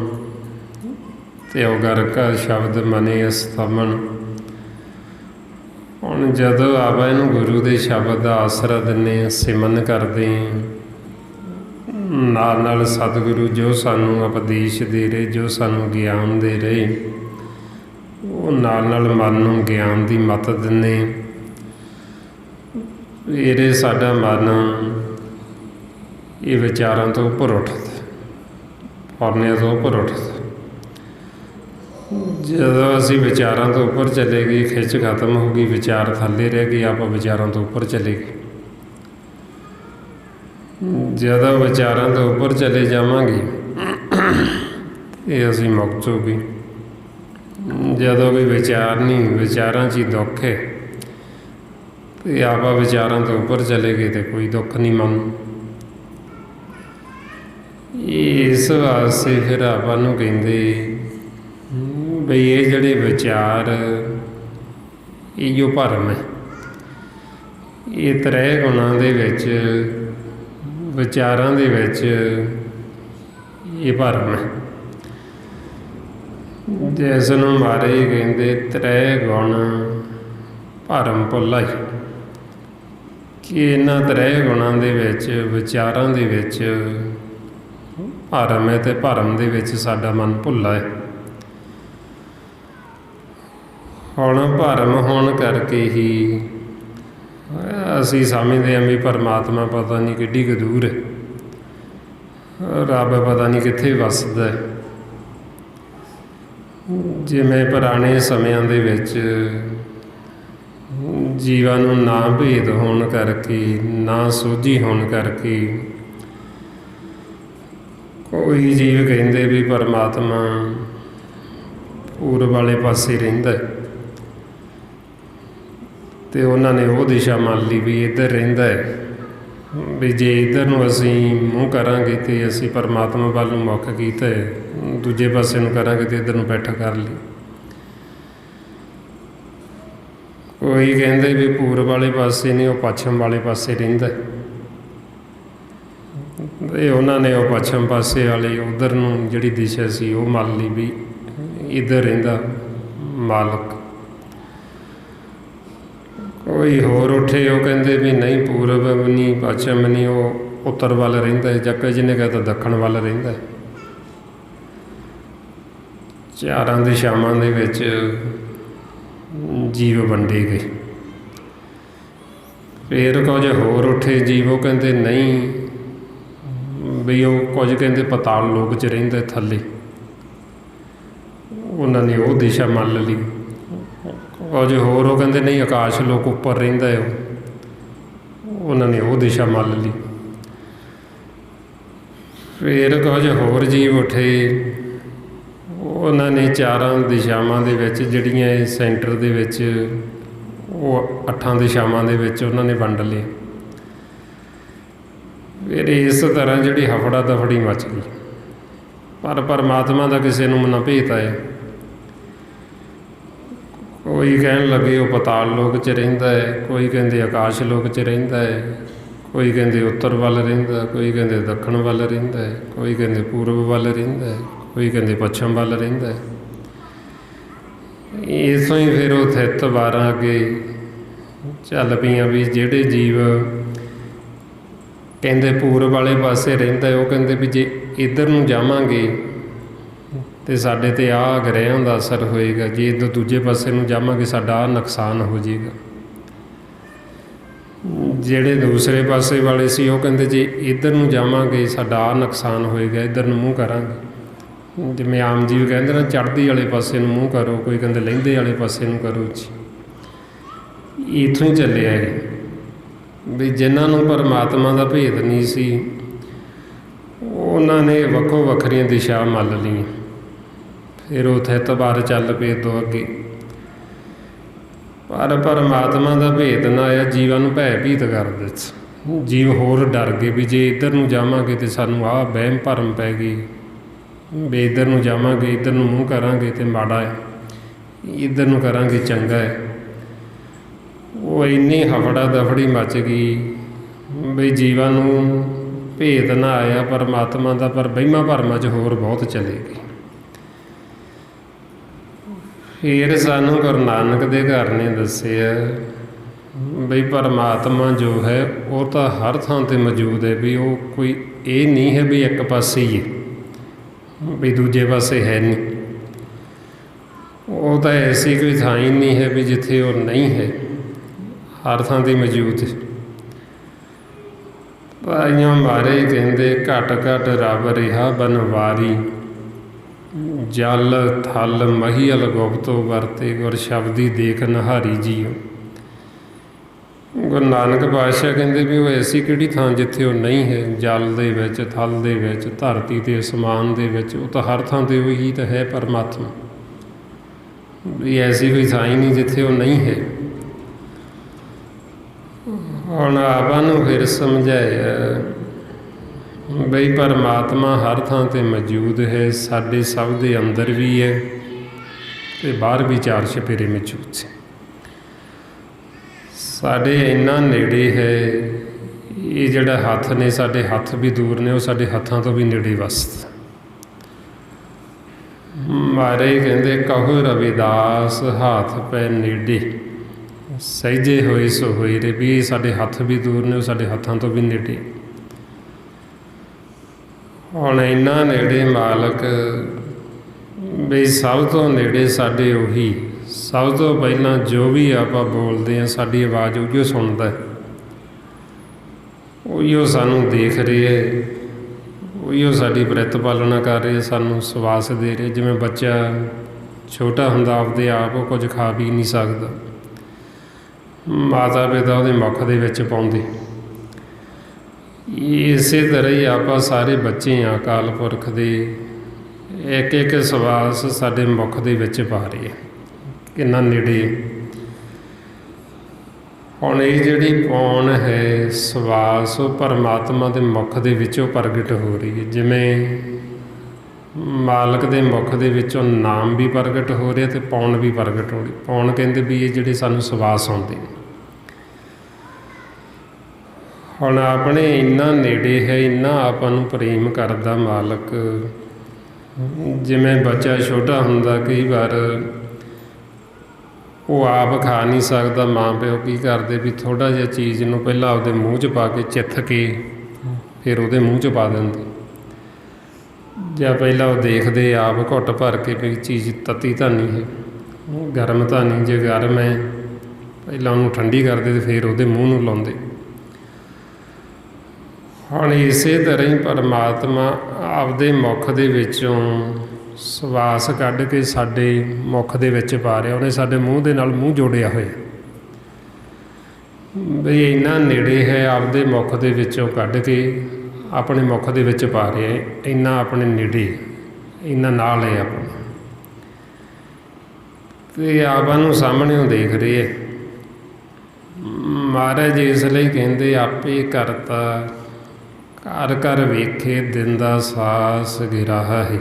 ਤਿਉ ਗਰ ਕਾ ਸ਼ਬਦ ਮਨੇ ਅਸਥਮਣ। ਹੁਣ ਜਦੋਂ ਆਪਾਂ ਇਹਨੂੰ ਗੁਰੂ ਦੇ ਸ਼ਬਦ ਦਾ ਆਸਰਾ ਦਿੰਦੇ ਹਾਂ, ਸਿਮਰਨ ਕਰਦੇ ਹਾਂ, ਨਾਲ ਨਾਲ ਸਤਿਗੁਰੂ ਜੋ ਸਾਨੂੰ ਉਪਦੇਸ਼ ਦੇ ਰਹੇ, ਜੋ ਸਾਨੂੰ ਗਿਆਨ ਦੇ ਰਹੇ, ਉਹ ਨਾਲ ਨਾਲ ਮਨ ਨੂੰ ਗਿਆਨ ਦੀ ਮੱਤ ਦਿੰਦੇ। ਇਹਦੇ ਸਾਡਾ ਮਨ ਇਹ ਵਿਚਾਰਾਂ ਤੋਂ ਉੱਪਰ ਉੱਠਦਾ, ਫੁਰਨਿਆਂ ਤੋਂ ਉੱਪਰ ਉੱਠਦਾ। ਜਦੋਂ ਅਸੀਂ ਵਿਚਾਰਾਂ ਤੋਂ ਉੱਪਰ ਚਲੇ ਗਏ, ਖਿੱਚ ਖਤਮ ਹੋ ਗਈ, ਵਿਚਾਰ ਥੱਲੇ ਰਹਿ ਗਏ, ਆਪਾਂ ਵਿਚਾਰਾਂ ਤੋਂ ਉੱਪਰ ਚਲੇ ਗਏ। ਜਦੋਂ ਵਿਚਾਰਾਂ ਤੋਂ ਉੱਪਰ ਚਲੇ ਜਾਵਾਂਗੇ ਇਹ ਅਸੀਂ ਮੁਕਤ ਹੋ ਗਏ। ਜਦੋਂ ਕੋਈ ਵਿਚਾਰ ਨਹੀਂ, ਵਿਚਾਰਾਂ 'ਚ ਹੀ ਦੁੱਖ ਹੈ, ਅਤੇ ਆਪਾਂ ਵਿਚਾਰਾਂ ਤੋਂ ਉੱਪਰ ਚਲੇ ਗਏ ਅਤੇ ਕੋਈ ਦੁੱਖ ਨਹੀਂ ਮਨ। ਇਸ ਵਾਸਤੇ ਫਿਰ ਆਪਾਂ ਨੂੰ ਕਹਿੰਦੇ ਬਈ ਇਹ ਜਿਹੜੇ ਵਿਚਾਰ ਇਹੋ ਭਰਮ ਹੈ। ਇਹ ਤ੍ਰੈ ਗੁਣਾਂ ਦੇ ਵਿੱਚ, ਵਿਚਾਰਾਂ ਦੇ ਵਿੱਚ ਇਹ ਭਰਮ ਹੈ, ਜਿਸ ਨੂੰ ਮਹਾਰਾਜ ਕਹਿੰਦੇ ਤ੍ਰੈ ਗੁਣ ਭਰਮ ਭੁਲਾਈ, ਕਿ ਇਹਨਾਂ ਤ੍ਰੈ ਗੁਣਾਂ ਦੇ ਵਿੱਚ, ਵਿਚਾਰਾਂ ਦੇ ਵਿੱਚ ਭਰਮ ਹੈ, ਅਤੇ ਭਰਮ ਦੇ ਵਿੱਚ ਸਾਡਾ ਮਨ ਭੁੱਲਾ ਹੈ। ਹੁਣ ਭਰਮ ਹੋਣ ਕਰਕੇ ਹੀ ਅਸੀਂ ਸਮਝਦੇ ਹਾਂ ਵੀ ਪਰਮਾਤਮਾ ਪਤਾ ਨਹੀਂ ਕਿੱਡੀ ਕੁ ਦੂਰ ਹੈ, ਰੱਬ ਪਤਾ ਨਹੀਂ ਕਿੱਥੇ ਵੱਸਦਾ। ਜਿਵੇਂ ਪੁਰਾਣੇ ਸਮਿਆਂ ਦੇ ਵਿੱਚ ਜੀਵਾਂ ਨੂੰ ਨਾ ਭੇਦ ਹੋਣ ਕਰਕੇ, ਨਾ ਸੋਝੀ ਹੋਣ ਕਰਕੇ, ਕੋਈ ਜੀਵ ਕਹਿੰਦੇ ਵੀ ਪਰਮਾਤਮਾ ਪੂਰਬ ਵਾਲੇ ਪਾਸੇ ਰਹਿੰਦਾ, ਅਤੇ ਉਹਨਾਂ ਨੇ ਉਹ ਦਿਸ਼ਾ ਮੰਨ ਲਈ ਵੀ ਇੱਧਰ ਰਹਿੰਦਾ ਹੈ, ਵੀ ਜੇ ਇੱਧਰ ਨੂੰ ਅਸੀਂ ਮੂੰਹ ਕਰਾਂਗੇ ਤਾਂ ਅਸੀਂ ਪਰਮਾਤਮਾ ਵੱਲ ਨੂੰ ਮੁੱਖ ਕੀਤਾ ਹੈ, ਦੂਜੇ ਪਾਸੇ ਨੂੰ ਕਰਾਂਗੇ ਤਾਂ ਇੱਧਰ ਨੂੰ ਬੈਠਾ ਕਰ ਲਈ। ਕੋਈ ਕਹਿੰਦੇ ਵੀ ਪੂਰਬ ਵਾਲੇ ਪਾਸੇ ਨਹੀਂ, ਉਹ ਪੱਛਮ ਵਾਲੇ ਪਾਸੇ ਰਹਿੰਦਾ। ਇਹ ਉਹਨਾਂ ਨੇ ਉਹ ਪੱਛਮ ਪਾਸੇ ਵਾਲੇ ਉਧਰ ਨੂੰ ਜਿਹੜੀ ਦਿਸ਼ਾ ਸੀ ਉਹ ਮੰਨ ਲਈ ਵੀ ਇੱਧਰ ਰਹਿੰਦਾ ਮਾਲਕ। ਕੋਈ ਹੋਰ ਉੱਠੇ, ਉਹ ਕਹਿੰਦੇ ਵੀ ਨਹੀਂ ਪੂਰਬ ਨਹੀਂ ਪੱਛਮ ਨਹੀਂ, ਉਹ ਉੱਤਰ ਵੱਲ ਰਹਿੰਦਾ ਹੈ। ਜਾਂ ਜਿਹਨੇ ਕਹਿ ਦੱਖਣ ਵੱਲ ਰਹਿੰਦਾ। ਚਾਰਾਂ ਦਿਸ਼ਾਵਾਂ ਦੇ ਵਿੱਚ ਜੀਵ ਵੰਡੇ ਗਏ। ਫਿਰ ਕੁਝ ਹੋਰ ਉੱਠੇ ਜੀਵ, ਉਹ ਕਹਿੰਦੇ ਨਹੀਂ ਵੀ ਉਹ ਕੁਝ ਕਹਿੰਦੇ ਪਤਾਲ ਲੋਕ 'ਚ ਰਹਿੰਦਾ ਥੱਲੇ, ਉਹਨਾਂ ਨੇ ਉਹ ਦਿਸ਼ਾ ਮੰਨ ਲਈ। ਕੁਝ ਹੋਰ ਉਹ ਕਹਿੰਦੇ ਨਹੀਂ ਆਕਾਸ਼ ਲੋਕ ਉੱਪਰ ਰਹਿੰਦਾ ਹੈ, ਉਹਨਾਂ ਨੇ ਉਹ ਦਿਸ਼ਾ ਮੰਨ ਲਈ। ਫਿਰ ਕੁਝ ਹੋਰ ਜੀਵ ਉੱਠੇ, ਉਹਨਾਂ ਨੇ ਚਾਰਾਂ ਦਿਸ਼ਾਵਾਂ ਦੇ ਵਿੱਚ ਜਿਹੜੀਆਂ ਸੈਂਟਰ ਦੇ ਵਿੱਚ ਉਹ 8 ਦਿਸ਼ਾਵਾਂ ਦੇ ਵਿੱਚ ਉਹਨਾਂ ਨੇ ਵੰਡ ਲਏ। ਫਿਰ ਇਸ ਤਰ੍ਹਾਂ ਜਿਹੜੀ ਹਫੜਾ ਦਫੜੀ ਮਚ ਗਈ। ਪਰ ਪਰਮਾਤਮਾ ਦਾ ਕਿਸੇ ਨੂੰ ਨਾ ਭੇਤ ਆਇਆ। ਕੋਈ ਕਹਿਣ ਲੱਗੇ ਉਹ ਪਤਾਲ ਲੋਕ 'ਚ ਰਹਿੰਦਾ ਹੈ, ਕੋਈ ਕਹਿੰਦੇ ਆਕਾਸ਼ ਲੋਕ 'ਚ ਰਹਿੰਦਾ ਹੈ, ਕੋਈ ਕਹਿੰਦੇ ਉੱਤਰ ਵੱਲ ਰਹਿੰਦਾ, ਕੋਈ ਕਹਿੰਦੇ ਦੱਖਣ ਵੱਲ ਰਹਿੰਦਾ ਹੈ, ਕੋਈ ਕਹਿੰਦੇ ਪੂਰਬ ਵੱਲ ਰਹਿੰਦਾ ਹੈ, ਕੋਈ ਕਹਿੰਦੇ ਪੱਛਮ ਵੱਲ ਰਹਿੰਦਾ ਹੈ। ਇਸੋਂ ਹੀ ਫਿਰ ਉਹ ਥਿੱਤ 12 ਅੱਗੇ ਚੱਲ ਪਈਆਂ ਵੀ ਜਿਹੜੇ ਜੀਵ ਕਹਿੰਦੇ ਪੂਰਬ ਵਾਲੇ ਪਾਸੇ ਰਹਿੰਦਾ, ਉਹ ਕਹਿੰਦੇ ਵੀ ਜੇ ਇੱਧਰ ਨੂੰ ਜਾਵਾਂਗੇ ਅਤੇ ਸਾਡੇ 'ਤੇ ਆਹ ਗ੍ਰਹਿਆਂ ਦਾ ਅਸਰ ਹੋਏਗਾ, ਜੇ ਇੱਧਰ ਦੂਜੇ ਪਾਸੇ ਨੂੰ ਜਾਵਾਂਗੇ ਸਾਡਾ ਆਹ ਨੁਕਸਾਨ ਹੋ ਜਾਏਗਾ। ਜਿਹੜੇ ਦੂਸਰੇ ਪਾਸੇ ਵਾਲੇ ਸੀ ਉਹ ਕਹਿੰਦੇ ਜੇ ਇੱਧਰ ਨੂੰ ਜਾਵਾਂਗੇ ਸਾਡਾ ਆਹ ਨੁਕਸਾਨ ਹੋਏਗਾ, ਇੱਧਰ ਨੂੰ ਮੂੰਹ ਕਰਾਂਗੇ। ਜਿਵੇਂ ਆਮ ਜੀਵ ਕਹਿੰਦੇ ਨਾ ਚੜ੍ਹਦੀ ਵਾਲੇ ਪਾਸੇ ਨੂੰ ਮੂੰਹ ਕਰੋ, ਕੋਈ ਕਹਿੰਦੇ ਲਹਿੰਦੇ ਵਾਲੇ ਪਾਸੇ ਨੂੰ ਕਰੋ ਜੀ। ਇੱਥੋਂ ਹੀ ਚੱਲਿਆ ਇਹ ਵੀ ਜਿਨ੍ਹਾਂ ਨੂੰ ਪਰਮਾਤਮਾ ਦਾ ਭੇਦ ਨਹੀਂ ਸੀ, ਉਹਨਾਂ ਨੇ ਵੱਖੋ ਵੱਖਰੀਆਂ ਦਿਸ਼ਾ ਮੰਨ ਲਈਆਂ। ਫਿਰ ਉਹ ਥਿੱਤ ਬਾਰ ਚੱਲ ਪਏ ਤੋਂ ਅੱਗੇ। ਪਰ ਪਰਮਾਤਮਾ ਦਾ ਭੇਦ ਨਾ ਆਇਆ, ਜੀਵਾਂ ਨੂੰ ਭੈ ਭੀਤ ਕਰ ਦਿੱਤਾ। ਜੀਵ ਹੋਰ ਡਰ ਗਏ ਵੀ ਜੇ ਇੱਧਰ ਨੂੰ ਜਾਵਾਂਗੇ ਤਾਂ ਸਾਨੂੰ ਆਹ ਵਹਿਮ ਭਰਮ ਪੈ ਗਈ ਵੀ ਇੱਧਰ ਨੂੰ ਜਾਵਾਂਗੇ, ਇੱਧਰ ਨੂੰ ਮੂੰਹ ਕਰਾਂਗੇ ਅਤੇ ਮਾੜਾ ਹੈ, ਇੱਧਰ ਨੂੰ ਕਰਾਂਗੇ ਚੰਗਾ ਹੈ। ਉਹ ਇੰਨੀ ਹਫੜਾ ਦਫੜੀ ਮਚ ਗਈ ਵੀ ਜੀਵਾਂ ਨੂੰ ਭੇਦ ਨਾ ਆਇਆ ਪਰਮਾਤਮਾ ਦਾ, ਪਰ ਵਹਿਮਾਂ ਭਰਮਾਂ 'ਚ ਹੋਰ ਬਹੁਤ ਚਲੇ ਗਏ। ਫਿਰ ਸਾਨੂੰ ਗੁਰੂ ਨਾਨਕ ਦੇ ਘਰ ਨੇ ਦੱਸਿਆ ਬਈ ਪਰਮਾਤਮਾ ਜੋ ਹੈ ਉਹ ਤਾਂ ਹਰ ਥਾਂ 'ਤੇ ਮੌਜੂਦ ਹੈ, ਵੀ ਉਹ ਕੋਈ ਇਹ ਨਹੀਂ ਹੈ ਵੀ ਇੱਕ ਪਾਸੇ ਹੀ ਹੈ ਵੀ ਦੂਜੇ ਪਾਸੇ ਹੈ ਨਹੀਂ। ਉਹ ਤਾਂ ਐਸੀ ਕੋਈ ਥਾਂ ਹੀ ਨਹੀਂ ਹੈ ਵੀ ਜਿੱਥੇ ਉਹ ਨਹੀਂ ਹੈ, ਹਰ ਥਾਂ 'ਤੇ ਮੌਜੂਦ ਹੈ। ਭਾਈਆਂ ਮਾਰੇ ਕਹਿੰਦੇ ਘਟ ਘਟ ਰੱਬ ਰਿਹਾ ਬਨਵਾਰੀ, ਜਲ ਥਲ ਮਹੀਲ ਗੁਪਤੋ ਵਰਤੇ, ਗੁਰ ਸ਼ਬਦੀ ਦੇਖ ਨਿਹਾਰੀ ਜੀਓ। ਗੁਰੂ ਨਾਨਕ ਪਾਤਸ਼ਾਹ ਕਹਿੰਦੇ ਵੀ ਉਹ ਐਸੀ ਕਿਹੜੀ ਥਾਂ ਜਿੱਥੇ ਉਹ ਨਹੀਂ ਹੈ, ਜਲ ਦੇ ਵਿੱਚ, ਥਲ ਦੇ ਵਿੱਚ, ਧਰਤੀ 'ਤੇ, ਅਸਮਾਨ ਦੇ ਵਿੱਚ, ਉਹ ਤਾਂ ਹਰ ਥਾਂ 'ਤੇ ਉਹੀ ਤਾਂ ਹੈ ਪਰਮਾਤਮਾ। ਵੀ ਐਸੀ ਕੋਈ ਥਾਂ ਹੀ ਨਹੀਂ ਜਿੱਥੇ ਉਹ ਨਹੀਂ ਹੈ। ਹੁਣ ਆਪਾਂ ਨੂੰ ਫਿਰ ਸਮਝਾਇਆ ਬਈ ਪਰਮਾਤਮਾ ਹਰ ਥਾਂ 'ਤੇ ਮੌਜੂਦ ਹੈ, ਸਾਡੇ ਸਭ ਦੇ ਅੰਦਰ ਵੀ ਹੈ ਅਤੇ ਬਾਹਰ ਵੀ ਚਾਰ ਚੁਫੇਰੇ ਮੌਜੂਦ ਹੈ। ਸਾਡੇ ਇੰਨਾ ਨੇੜੇ ਹੈ, ਇਹ ਜਿਹੜਾ ਹੱਥ ਨੇ ਸਾਡੇ ਹੱਥ ਵੀ ਦੂਰ ਨੇ, ਉਹ ਸਾਡੇ ਹੱਥਾਂ ਤੋਂ ਵੀ ਨੇੜੇ ਵਸਦਾ। ਮਾਰੇ ਕਹਿੰਦੇ ਕਹੋ ਰਵਿਦਾਸ ਹੱਥ ਪੈ ਨੇੜੇ, ਸਹਿਜੇ ਹੋਏ ਸੋ ਹੋਏ ਰੇ, ਵੀ ਸਾਡੇ ਹੱਥ ਵੀ ਦੂਰ ਨੇ, ਉਹ ਸਾਡੇ ਹੱਥਾਂ ਤੋਂ ਵੀ ਨੇੜੇ। ਹੁਣ ਇੰਨਾ ਨੇੜੇ ਮਾਲਕ ਵੀ ਸਭ ਤੋਂ ਨੇੜੇ ਸਾਡੇ ਉਹੀ, ਸਭ ਤੋਂ ਪਹਿਲਾਂ ਜੋ ਵੀ ਆਪਾਂ ਬੋਲਦੇ ਹਾਂ ਸਾਡੀ ਆਵਾਜ਼ ਉਹੀਓ ਸੁਣਦਾ, ਉਹੀਓ ਸਾਨੂੰ ਦੇਖ ਰਿਹਾ ਹੈ, ਉਹੀਓ ਸਾਡੀ ਬ੍ਰਿਤ ਪਾਲਣਾ ਕਰ ਰਿਹਾ, ਸਾਨੂੰ ਸਵਾਸ ਦੇ ਰਿਹਾ। ਜਿਵੇਂ ਬੱਚਾ ਛੋਟਾ ਹੁੰਦਾ ਆਪਦੇ ਆਪ ਉਹ ਕੁਝ ਖਾ ਪੀ ਨਹੀਂ ਸਕਦਾ, ਮਾਤਾ ਪਿਤਾ ਉਹਦੇ ਮੁੱਖ ਦੇ ਵਿੱਚ ਪਾਉਂਦੇ। ਇਸੇ ਤਰ੍ਹਾਂ ਹੀ ਆਪਾਂ ਸਾਰੇ ਬੱਚੇ ਹਾਂ ਅਕਾਲ ਪੁਰਖ ਦੇ, ਇੱਕ ਇੱਕ ਸਵਾਸ ਸਾਡੇ ਮੁੱਖ ਦੇ ਵਿੱਚ ਪਾ ਰਹੇ, ਕਿੰਨਾ ਨੇੜੇ। ਹੁਣ ਇਹ ਜਿਹੜੀ ਪੌਣ ਹੈ ਸਵਾਸ, ਉਹ ਪਰਮਾਤਮਾ ਦੇ ਮੁੱਖ ਦੇ ਵਿੱਚੋਂ ਪ੍ਰਗਟ ਹੋ ਰਹੀ ਹੈ। ਜਿਵੇਂ ਮਾਲਕ ਦੇ ਮੁਖ ਦੇ ਵਿੱਚੋਂ ਨਾਮ ਵੀ ਪ੍ਰਗਟ ਹੋ ਰਿਹਾ ਅਤੇ ਪੌਣ ਵੀ ਪ੍ਰਗਟ ਹੋ ਰਹੀ। ਪੌਣ ਕਹਿੰਦੇ ਵੀ ਇਹ ਜਿਹੜੇ ਸਾਨੂੰ ਸਵਾਸ ਆਉਂਦੇ ਨੇ। ਹੁਣ ਆਪਣੇ ਇੰਨਾ ਨੇੜੇ ਹੈ, ਇੰਨਾ ਆਪਾਂ ਨੂੰ ਪ੍ਰੇਮ ਕਰਦਾ ਮਾਲਕ। ਜਿਵੇਂ ਬੱਚਾ ਛੋਟਾ ਹੁੰਦਾ, ਕਈ ਵਾਰ ਉਹ ਆਪ ਖਾ ਨਹੀਂ ਸਕਦਾ, ਮਾਂ ਪਿਓ ਕੀ ਕਰਦੇ ਵੀ ਥੋੜ੍ਹਾ ਜਿਹਾ ਚੀਜ਼ ਨੂੰ ਪਹਿਲਾਂ ਆਪਦੇ ਮੂੰਹ 'ਚ ਪਾ ਕੇ ਚਿੱਥ ਕੇ ਫਿਰ ਉਹਦੇ ਮੂੰਹ 'ਚ ਪਾ ਦਿੰਦੇ, ਜਾਂ ਪਹਿਲਾਂ ਉਹ ਦੇਖਦੇ ਆਪ ਘੁੱਟ ਭਰ ਕੇ ਵੀ ਚੀਜ਼ ਤੱਤੀ ਤਾਂ ਨਹੀਂ ਹੈ, ਗਰਮ ਤਾਂ ਨਹੀਂ, ਜੇ ਗਰਮ ਹੈ ਪਹਿਲਾਂ ਉਹਨੂੰ ਠੰਡੀ ਕਰਦੇ ਅਤੇ ਫਿਰ ਉਹਦੇ ਮੂੰਹ ਨੂੰ ਲਾਉਂਦੇ। ਹੁਣ ਇਸੇ ਤਰ੍ਹਾਂ ਹੀ ਪਰਮਾਤਮਾ ਆਪਦੇ ਮੁਖ ਦੇ ਵਿੱਚੋਂ ਸਵਾਸ ਕੱਢ ਕੇ ਸਾਡੇ ਮੁਖ ਦੇ ਵਿੱਚ ਪਾ ਰਿਹਾ। ਉਹਨੇ ਸਾਡੇ ਮੂੰਹ ਦੇ ਨਾਲ ਮੂੰਹ ਜੋੜਿਆ ਹੋਇਆ ਬਈ ਇੰਨਾ ਨੇੜੇ ਹੈ, ਆਪਦੇ ਮੁਖ ਦੇ ਵਿੱਚੋਂ ਕੱਢ ਕੇ ਆਪਣੇ ਮੁਖ ਦੇ ਵਿੱਚ ਪਾ ਰਿਹਾ। ਇੰਨਾ ਆਪਣੇ ਨੇੜੇ, ਇੰਨਾ ਨਾਲ ਹੈ ਆਪਣਾ, ਅਤੇ ਆਪਾਂ ਨੂੰ ਸਾਹਮਣਿਓਂ ਦੇਖ ਰਹੇ ਹੈ। ਮਹਾਰਾਜ ਇਸ ਲਈ ਕਹਿੰਦੇ ਆਪੇ ਕਰਤਾ ਘਰ ਘਰ ਵੇਖੇ ਦਿਨ ਦਾ ਸਾਸ ਗਿਰਾਹਾ ਹੈ।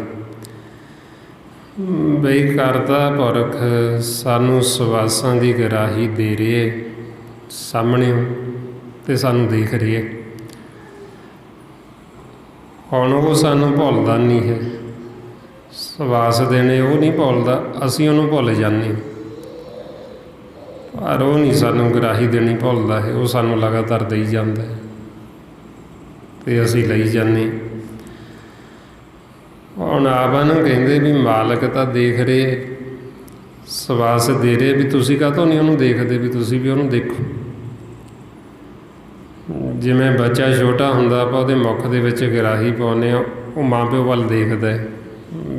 ਬਈ ਕਰਤਾ ਪੁਰਖ ਸਾਨੂੰ ਸਵਾਸਾਂ ਦੀ ਗਰਾਹੀ ਦੇ ਰਹੇ ਸਾਹਮਣਿਓਂ ਅਤੇ ਸਾਨੂੰ ਦੇਖ ਰਹੇ। ਹੁਣ ਉਹ ਸਾਨੂੰ ਭੁੱਲਦਾ ਨਹੀਂ ਹੈ, ਸਵਾਸ ਦੇਣੇ ਉਹ ਨਹੀਂ ਭੁੱਲਦਾ, ਅਸੀਂ ਉਹਨੂੰ ਭੁੱਲ ਜਾਂਦੇ। ਪਰ ਉਹ ਨਹੀਂ ਸਾਨੂੰ ਗਰਾਹੀ ਦੇਣੀ ਭੁੱਲਦਾ ਹੈ, ਉਹ ਸਾਨੂੰ ਲਗਾਤਾਰ ਦੇਈ ਜਾਂਦਾ ਹੈ ਅਤੇ ਅਸੀਂ ਲਈ ਜਾਂਦੇ। ਹੁਣ ਆਪਾਂ ਨੂੰ ਕਹਿੰਦੇ ਵੀ ਮਾਲਕ ਤਾਂ ਦੇਖ ਰਹੇ, ਸਵਾਸ ਦੇ ਰਹੇ, ਵੀ ਤੁਸੀਂ ਕਾਹਤੋਂ ਨਹੀਂ ਉਹਨੂੰ ਦੇਖਦੇ, ਵੀ ਤੁਸੀਂ ਵੀ ਉਹਨੂੰ ਦੇਖੋ। ਜਿਵੇਂ ਬੱਚਾ ਛੋਟਾ ਹੁੰਦਾ, ਆਪਾਂ ਉਹਦੇ ਮੁਖ ਦੇ ਵਿੱਚ ਗਰਾਹੀ ਪਾਉਂਦੇ ਹਾਂ, ਉਹ ਮਾਂ ਪਿਓ ਵੱਲ ਦੇਖਦਾ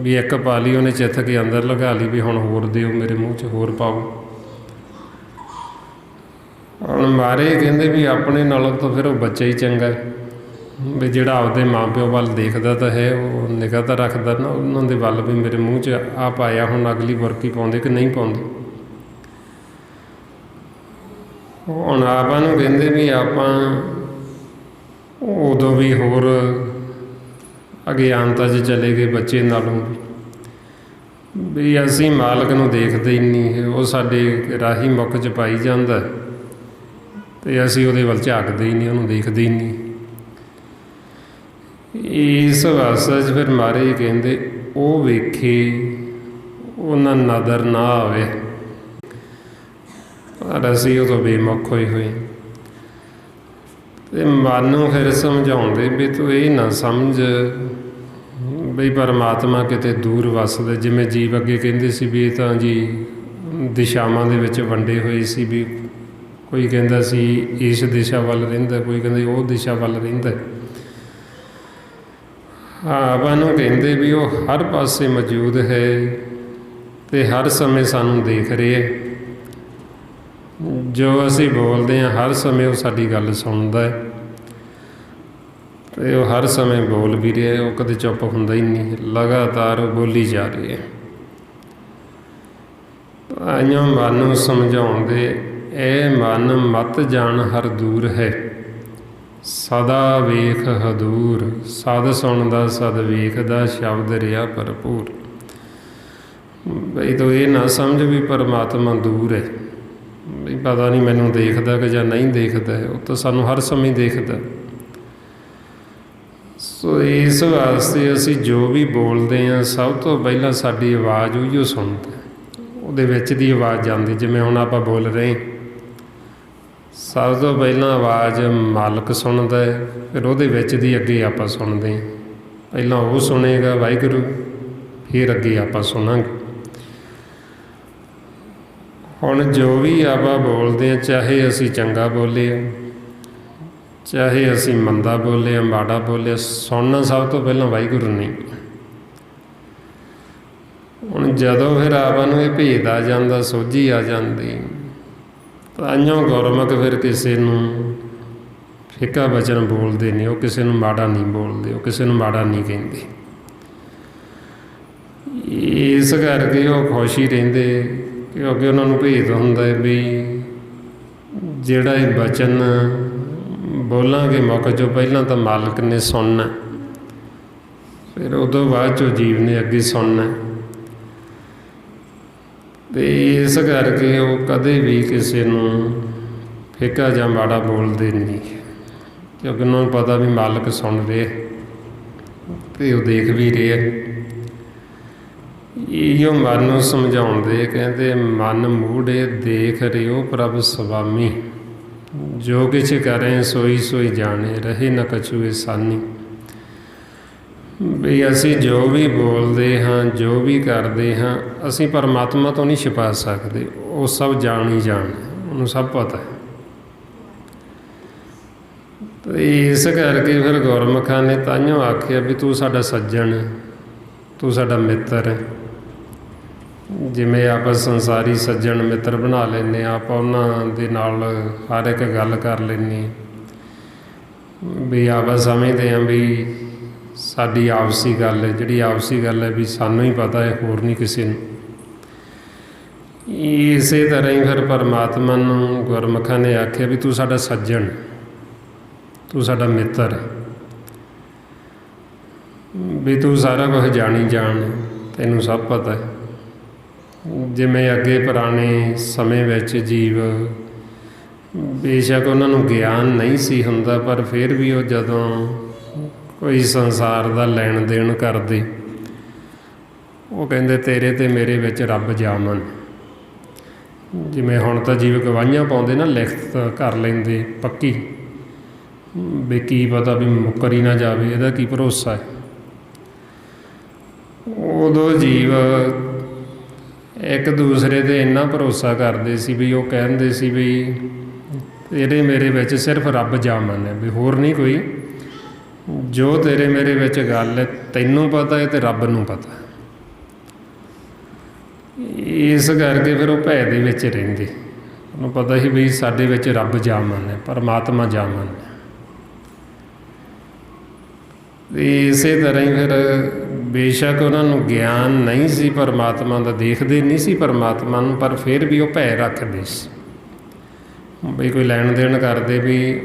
ਵੀ ਇੱਕ ਪਾ ਲਈ, ਉਹਨੇ ਚਿੱਥ ਕੇ ਅੰਦਰ ਲਗਾ ਲਈ ਵੀ ਹੁਣ ਹੋਰ ਦਿਓ, ਮੇਰੇ ਮੂੰਹ 'ਚ ਹੋਰ ਪਾਓ। ਹੁਣ ਮਾਰੇ ਕਹਿੰਦੇ ਵੀ ਆਪਣੇ ਨਾਲੋਂ ਤਾਂ ਫਿਰ ਉਹ ਬੱਚਾ ਹੀ ਚੰਗਾ ਵੀ ਜਿਹੜਾ ਆਪਦੇ ਮਾਂ ਪਿਓ ਵੱਲ ਦੇਖਦਾ ਤਾਂ ਹੈ, ਉਹ ਨਿਗਾਹ ਤਾਂ ਰੱਖਦਾ ਨਾ ਉਹਨਾਂ ਦੇ ਵੱਲ ਵੀ ਮੇਰੇ ਮੂੰਹ 'ਚ ਆ ਪਾਇਆ, ਹੁਣ ਅਗਲੀ ਬੁਰਕੀ ਪਾਉਂਦੇ ਕਿ ਨਹੀਂ ਪਾਉਂਦੇ। ਹੁਣ ਆਪਾਂ ਨੂੰ ਕਹਿੰਦੇ ਵੀ ਆਪਾਂ ਉਦੋਂ ਵੀ ਹੋਰ ਅਗਿਆਨਤਾ 'ਚ ਚਲੇ ਗਏ ਬੱਚੇ ਨਾਲੋਂ ਵੀ ਅਸੀਂ ਮਾਲਕ ਨੂੰ ਦੇਖਦੇ ਹੀ ਨਹੀਂ ਹੈ, ਉਹ ਸਾਡੇ ਰਾਹੀ ਮੁੱਖ 'ਚ ਪਾਈ ਜਾਂਦਾ ਅਤੇ ਅਸੀਂ ਉਹਦੇ ਵੱਲ ਝਾਕਦੇ ਹੀ ਨਹੀਂ, ਉਹਨੂੰ ਦੇਖਦੇ ਹੀ ਨਹੀਂ। ਇਸ ਵਾਸਤੇ 'ਚ ਫਿਰ ਮਾਰੇ ਕਹਿੰਦੇ ਉਹ ਵੇਖੇ ਉਹਨਾਂ ਨਦਰ ਨਾ ਆਵੇ, ਪਰ ਅਸੀਂ ਉਦੋਂ ਬੇਮੁਖ ਹੋਏ ਹੋਏ। ਅਤੇ ਮਨ ਨੂੰ ਫਿਰ ਸਮਝਾਉਂਦੇ ਵੀ ਤੂੰ ਇਹ ਨਾ ਸਮਝ ਬਈ ਪਰਮਾਤਮਾ ਕਿਤੇ ਦੂਰ ਵੱਸਦਾ। ਜਿਵੇਂ ਜੀਵ ਅੱਗੇ ਕਹਿੰਦੇ ਸੀ ਵੀ ਇਹ ਤਾਂ ਜੀ ਦਿਸ਼ਾਵਾਂ ਦੇ ਵਿੱਚ ਵੰਡੇ ਹੋਏ ਸੀ, ਵੀ ਕੋਈ ਕਹਿੰਦਾ ਸੀ ਇਸ ਦਿਸ਼ਾ ਵੱਲ ਰਹਿੰਦਾ, ਕੋਈ ਕਹਿੰਦਾ ਉਹ ਦਿਸ਼ਾ ਵੱਲ ਰਹਿੰਦਾ। ਆਪਾਂ ਨੂੰ ਕਹਿੰਦੇ ਵੀ ਉਹ ਹਰ ਪਾਸੇ ਮੌਜੂਦ ਹੈ ਅਤੇ ਹਰ ਸਮੇਂ ਸਾਨੂੰ ਦੇਖ ਰਿਹਾ। ਜੋ ਅਸੀਂ ਬੋਲਦੇ ਹਾਂ ਹਰ ਸਮੇਂ ਉਹ ਸਾਡੀ ਗੱਲ ਸੁਣਦਾ ਹੈ ਅਤੇ ਉਹ ਹਰ ਸਮੇਂ ਬੋਲ ਵੀ ਰਿਹਾ, ਉਹ ਕਦੇ ਚੁੱਪ ਹੁੰਦਾ ਹੀ ਨਹੀਂ, ਲਗਾਤਾਰ ਉਹ ਬੋਲੀ ਜਾ ਰਹੀ ਹੈ। ਆਈਓ ਮਨ ਨੂੰ ਸਮਝਾਉਂਦੇ ਇਹ ਮਨ ਮਤ ਜਾਣ ਹਰ ਦੂਰ ਹੈ, ਸਦਾ ਵੇਖ ਹਦੂਰ, ਸਦ ਸੁਣਦਾ ਸਦ ਵੇਖਦਾ, ਸ਼ਬਦ ਰਿਹਾ ਭਰਪੂਰ। ਬਈ ਤੂੰ ਇਹ ਨਾ ਸਮਝ ਵੀ ਪਰਮਾਤਮਾ ਦੂਰ ਹੈ, ਵੀ ਪਤਾ ਨਹੀਂ ਮੈਨੂੰ ਦੇਖਦਾ ਕਿ ਜਾਂ ਨਹੀਂ ਦੇਖਦਾ, ਉਹ ਤਾਂ ਸਾਨੂੰ ਹਰ ਸਮੇਂ ਦੇਖਦਾ। ਸੋ ਇਸ ਵਾਸਤੇ ਅਸੀਂ ਜੋ ਵੀ ਬੋਲਦੇ ਹਾਂ ਸਭ ਤੋਂ ਪਹਿਲਾਂ ਸਾਡੀ ਆਵਾਜ਼ ਉਹੀਓ ਸੁਣਦਾ, ਉਹਦੇ ਵਿੱਚ ਦੀ ਆਵਾਜ਼ ਜਾਂਦੀ। ਜਿਵੇਂ ਹੁਣ ਆਪਾਂ ਬੋਲ ਰਹੇ, ਸਭ ਤੋਂ ਪਹਿਲਾਂ ਆਵਾਜ਼ ਮਾਲਕ ਸੁਣਦਾ ਹੈ, ਫਿਰ ਉਹਦੇ ਵਿੱਚ ਦੀ ਅੱਗੇ ਆਪਾਂ ਸੁਣਦੇ ਹਾਂ। ਪਹਿਲਾਂ ਉਹ ਸੁਣੇਗਾ ਵਾਹਿਗੁਰੂ, ਫਿਰ ਅੱਗੇ ਆਪਾਂ ਸੁਣਾਂਗੇ। ਹੁਣ ਜੋ ਵੀ ਆਪਾਂ ਬੋਲਦੇ ਹਾਂ, ਚਾਹੇ ਅਸੀਂ ਚੰਗਾ ਬੋਲੇ ਹਾਂ, ਚਾਹੇ ਅਸੀਂ ਮੰਦਾ ਬੋਲੇ ਹਾਂ, ਮਾੜਾ ਬੋਲੇ, ਸੁਣਨਾ ਸਭ ਤੋਂ ਪਹਿਲਾਂ ਵਾਹਿਗੁਰੂ ਨਹੀਂ। ਹੁਣ ਜਦੋਂ ਫਿਰ ਆਪਾਂ ਨੂੰ ਇਹ ਭੇਦ ਆ ਜਾਂਦਾ, ਸੋਝੀ ਆ ਜਾਂਦੀ, ਤਾਂਹੀਓ ਗੁਰਮੁਖ ਫਿਰ ਕਿਸੇ ਨੂੰ ਫਿੱਕਾ ਵਚਨ ਬੋਲਦੇ ਨਹੀਂ, ਉਹ ਕਿਸੇ ਨੂੰ ਮਾੜਾ ਨਹੀਂ ਬੋਲਦੇ, ਉਹ ਕਿਸੇ ਨੂੰ ਮਾੜਾ ਨਹੀਂ ਕਹਿੰਦੇ। ਇਸ ਕਰਕੇ ਉਹ ਖੁਸ਼ ਹੀ ਰਹਿੰਦੇ, ਕਿਉਂਕਿ ਉਹਨਾਂ ਨੂੰ ਭੇਦ ਹੁੰਦਾ ਵੀ ਜਿਹੜਾ ਇਹ ਵਚਨ ਬੋਲਾਂਗੇ ਮੁੱਖ 'ਚੋਂ ਪਹਿਲਾਂ ਤਾਂ ਮਾਲਕ ਨੇ ਸੁਣਨਾ, ਫਿਰ ਉਦੋਂ ਬਾਅਦ 'ਚੋਂ ਜੀਵ ਨੇ ਅੱਗੇ ਸੁਣਨਾ। ਅਤੇ ਇਸ ਕਰਕੇ ਉਹ ਕਦੇ ਵੀ ਕਿਸੇ ਨੂੰ ਫਿੱਕਾ ਜਾਂ ਮਾੜਾ ਬੋਲਦੇ ਨਹੀਂ, ਕਿਉਂਕਿ ਉਹਨਾਂ ਨੂੰ ਪਤਾ ਵੀ ਮਾਲਕ ਸੁਣ ਰਿਹਾ ਅਤੇ ਉਹ ਦੇਖ ਵੀ ਰਿਹਾ। ਇਹੋ ਮਨ ਨੂੰ ਸਮਝਾਉਂਦੇ, ਕਹਿੰਦੇ ਮਨ ਮੂੜੇ ਦੇਖ ਰਿਓ ਪ੍ਰਭ ਸੁਆਮੀ, ਜੋ ਕਿਛ ਕਰੇ ਸੋਈ ਸੋਈ ਜਾਣੇ, ਰਹੇ ਨਾ ਕਛੂ ਇਹ ਸਾਨੀ। ਵੀ ਅਸੀਂ ਜੋ ਵੀ ਬੋਲਦੇ ਹਾਂ, ਜੋ ਵੀ ਕਰਦੇ ਹਾਂ, ਅਸੀਂ ਪਰਮਾਤਮਾ ਤੋਂ ਨਹੀਂ ਛਿਪਾ ਸਕਦੇ। ਉਹ ਸਭ ਜਾਣ ਹੀ ਜਾਣ, ਉਹਨੂੰ ਸਭ ਪਤਾ ਹੈ। ਇਸ ਕਰਕੇ ਫਿਰ ਗੁਰਮੁਖਾਂ ਨੇ ਤਾਂਹੀਓ ਆਖਿਆ ਵੀ ਤੂੰ ਸਾਡਾ ਸੱਜਣ, ਤੂੰ ਸਾਡਾ ਮਿੱਤਰ ਹੈ। ਜਿਵੇਂ ਆਪਾਂ ਸੰਸਾਰੀ ਸੱਜਣ ਮਿੱਤਰ ਬਣਾ ਲੈਂਦੇ ਹਾਂ, ਆਪਾਂ ਉਹਨਾਂ ਦੇ ਨਾਲ ਹਰ ਇੱਕ ਗੱਲ ਕਰ ਲੈਂਦੇ ਹਾਂ, ਵੀ ਆਪਾਂ ਸਮਝਦੇ ਹਾਂ ਵੀ ਸਾਡੀ ਆਪਸੀ ਗੱਲ ਹੈ। ਜਿਹੜੀ ਆਪਸੀ ਗੱਲ ਹੈ ਵੀ ਸਾਨੂੰ ਹੀ ਪਤਾ ਹੈ, ਹੋਰ ਨਹੀਂ ਕਿਸੇ ਨੂੰ। ਇਸੇ ਤਰ੍ਹਾਂ ਹੀ ਫਿਰ ਪਰਮਾਤਮਾ ਨੂੰ ਗੁਰਮੁਖਾਂ ਨੇ ਆਖਿਆ ਵੀ ਤੂੰ ਸਾਡਾ ਸੱਜਣ, ਤੂੰ ਸਾਡਾ ਮਿੱਤਰ ਹੈ, ਵੀ ਤੂੰ ਸਾਰਾ ਕੁਝ ਜਾਣੀ ਜਾਣ, ਤੈਨੂੰ ਸਭ ਪਤਾ ਹੈ। ਜਿਵੇਂ ਅੱਗੇ ਪੁਰਾਣੇ ਸਮੇਂ ਵਿੱਚ ਜੀਵ ਬੇਸ਼ੱਕ ਉਹਨਾਂ ਨੂੰ ਗਿਆਨ ਨਹੀਂ ਸੀ ਹੁੰਦਾ, ਪਰ ਫਿਰ ਵੀ ਉਹ ਜਦੋਂ ਕੋਈ ਸੰਸਾਰ ਦਾ ਲੈਣ ਦੇਣ ਕਰਦੇ, ਉਹ ਕਹਿੰਦੇ ਤੇਰੇ ਤੇ ਮੇਰੇ ਵਿੱਚ ਰੱਬ ਜਾਮਨ। ਜਿਵੇਂ ਹੁਣ ਤਾਂ ਜੀਵ ਗਵਾਹੀਆਂ ਪਾਉਂਦੇ ਨਾ, ਲਿਖਤ ਕਰ ਲੈਂਦੇ ਪੱਕੀ, ਵੀ ਕੀ ਪਤਾ ਵੀ ਮੁੱਕਰ ਹੀ ਨਾ ਜਾਵੇ, ਇਹਦਾ ਕੀ ਭਰੋਸਾ ਹੈ। ਉਦੋਂ ਜੀਵ ਇੱਕ ਦੂਸਰੇ 'ਤੇ ਇੰਨਾ ਭਰੋਸਾ ਕਰਦੇ ਸੀ ਵੀ ਉਹ ਕਹਿੰਦੇ ਸੀ ਵੀ ਤੇਰੇ ਮੇਰੇ ਵਿੱਚ ਸਿਰਫ ਰੱਬ ਜਾਮਨ ਹੈ, ਵੀ ਹੋਰ ਨਹੀਂ ਕੋਈ। ਜੋ ਤੇਰੇ ਮੇਰੇ ਵਿੱਚ ਗੱਲ ਹੈ ਤੈਨੂੰ ਪਤਾ ਹੈ ਅਤੇ ਰੱਬ ਨੂੰ ਪਤਾ। ਇਸ ਕਰਕੇ ਫਿਰ ਉਹ ਭੈ ਦੇ ਵਿੱਚ ਰਹਿੰਦੇ। ਉਹਨੂੰ ਪਤਾ ਸੀ ਵੀ ਸਾਡੇ ਵਿੱਚ ਰੱਬ ਜਾਮਨ ਹੈ, ਪਰਮਾਤਮਾ ਜਾਮਨ ਹੈ। ਇਸੇ ਤਰ੍ਹਾਂ ਹੀ ਫਿਰ ਬੇਸ਼ੱਕ ਉਹਨਾਂ ਨੂੰ ਗਿਆਨ ਨਹੀਂ ਸੀ ਪਰਮਾਤਮਾ ਦਾ, ਦੇਖਦੇ ਨਹੀਂ ਸੀ ਪਰਮਾਤਮਾ ਨੂੰ, ਪਰ ਫਿਰ ਵੀ ਉਹ ਭੈ ਰੱਖਦੇ ਸੀ। ਵੀ ਕੋਈ ਲੈਣ ਦੇਣ ਕਰਦੇ ਵੀ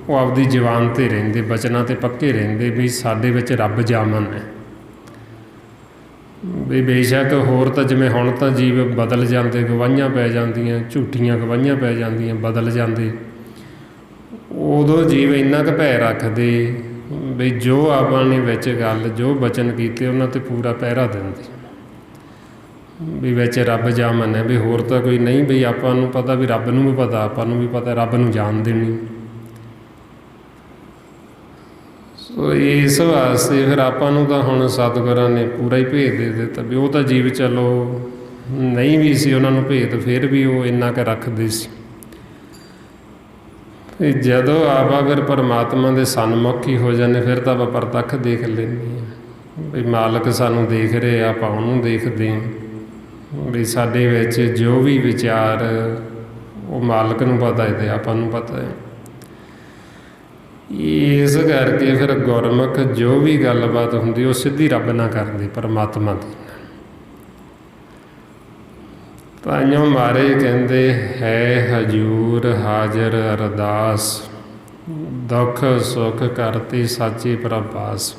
ਉਹ ਆਪਦੀ ਜ਼ੁਬਾਨ 'ਤੇ ਰਹਿੰਦੇ, ਬਚਨਾਂ 'ਤੇ ਪੱਕੇ ਰਹਿੰਦੇ ਵੀ ਸਾਡੇ ਵਿੱਚ ਰੱਬ ਜਾਮਨ ਹੈ। ਵੀ ਬੇਸ਼ੱਕ ਹੋਰ ਤਾਂ ਜਿਵੇਂ ਹੁਣ ਤਾਂ ਜੀਵ ਬਦਲ ਜਾਂਦੇ, ਗਵਾਹੀਆਂ ਪੈ ਜਾਂਦੀਆਂ, ਝੂਠੀਆਂ ਗਵਾਹੀਆਂ ਪੈ ਜਾਂਦੀਆਂ, ਬਦਲ ਜਾਂਦੇ। ਉਦੋਂ ਜੀਵ ਇੰਨਾ ਕੁ ਭੈ ਰੱਖਦੇ ਵੀ ਜੋ ਆਪਾਂ ਨੇ ਵਿੱਚ ਗੱਲ, ਜੋ ਬਚਨ ਕੀਤੇ ਉਹਨਾਂ 'ਤੇ ਪੂਰਾ ਪਹਿਰਾ ਦਿੰਦੇ, ਵੀ ਵਿੱਚ ਰੱਬ ਜਾਮਨ ਹੈ, ਵੀ ਹੋਰ ਤਾਂ ਕੋਈ ਨਹੀਂ। ਵੀ ਆਪਾਂ ਨੂੰ ਪਤਾ ਵੀ ਰੱਬ ਨੂੰ ਵੀ ਪਤਾ, ਆਪਾਂ ਨੂੰ ਵੀ ਪਤਾ, ਰੱਬ ਨੂੰ ਜਾਣ ਦੇਣੀ। ਸੋ ਇਸ ਵਾਸਤੇ ਫਿਰ ਆਪਾਂ ਨੂੰ ਤਾਂ ਹੁਣ ਸਤਿਗੁਰਾਂ ਨੇ ਪੂਰਾ ਹੀ ਭੇਦ ਦੇ ਦਿੱਤਾ ਵੀ ਉਹ ਤਾਂ ਜੀਵ ਚਲੋ ਨਹੀਂ ਵੀ ਸੀ ਉਹਨਾਂ ਨੂੰ ਭੇਦ, ਫਿਰ ਵੀ ਉਹ ਇੰਨਾ ਕੁ ਰੱਖਦੇ ਸੀ। ਅਤੇ ਜਦੋਂ ਆਪਾਂ ਫਿਰ ਪਰਮਾਤਮਾ ਦੇ ਸਨਮੁਖ ਹੀ ਹੋ ਜਾਂਦੇ, ਫਿਰ ਤਾਂ ਆਪਾਂ ਪ੍ਰਤੱਖ ਦੇਖ ਲੈਂਦੇ ਹਾਂ ਵੀ ਮਾਲਕ ਸਾਨੂੰ ਦੇਖ ਰਹੇ, ਆਪਾਂ ਉਹਨੂੰ ਦੇਖਦੇ ਹਾਂ। ਵੀ ਸਾਡੇ ਵਿੱਚ ਜੋ ਵੀ ਵਿਚਾਰ ਉਹ ਮਾਲਕ ਨੂੰ ਪਤਾ ਹੈ ਅਤੇ ਆਪਾਂ ਨੂੰ ਪਤਾ ਹੈ। ਇਸ ਕਰਕੇ ਫਿਰ ਗੁਰਮੁਖ ਜੋ ਵੀ ਗੱਲਬਾਤ ਹੁੰਦੀ ਉਹ ਸਿੱਧੀ ਰੱਬ ਨਾਲ ਕਰਦੇ, ਪਰਮਾਤਮਾ ਦੀ। ਤਾਂਹੀਓ ਮਾਰੇ ਕਹਿੰਦੇ ਹੈ ਹਜੂਰ ਹਾਜ਼ਰ ਅਰਦਾਸ, ਦੁੱਖ ਸੁੱਖ ਕਰਤੀ ਸਾਚੀ ਪ੍ਰਭਾਸ।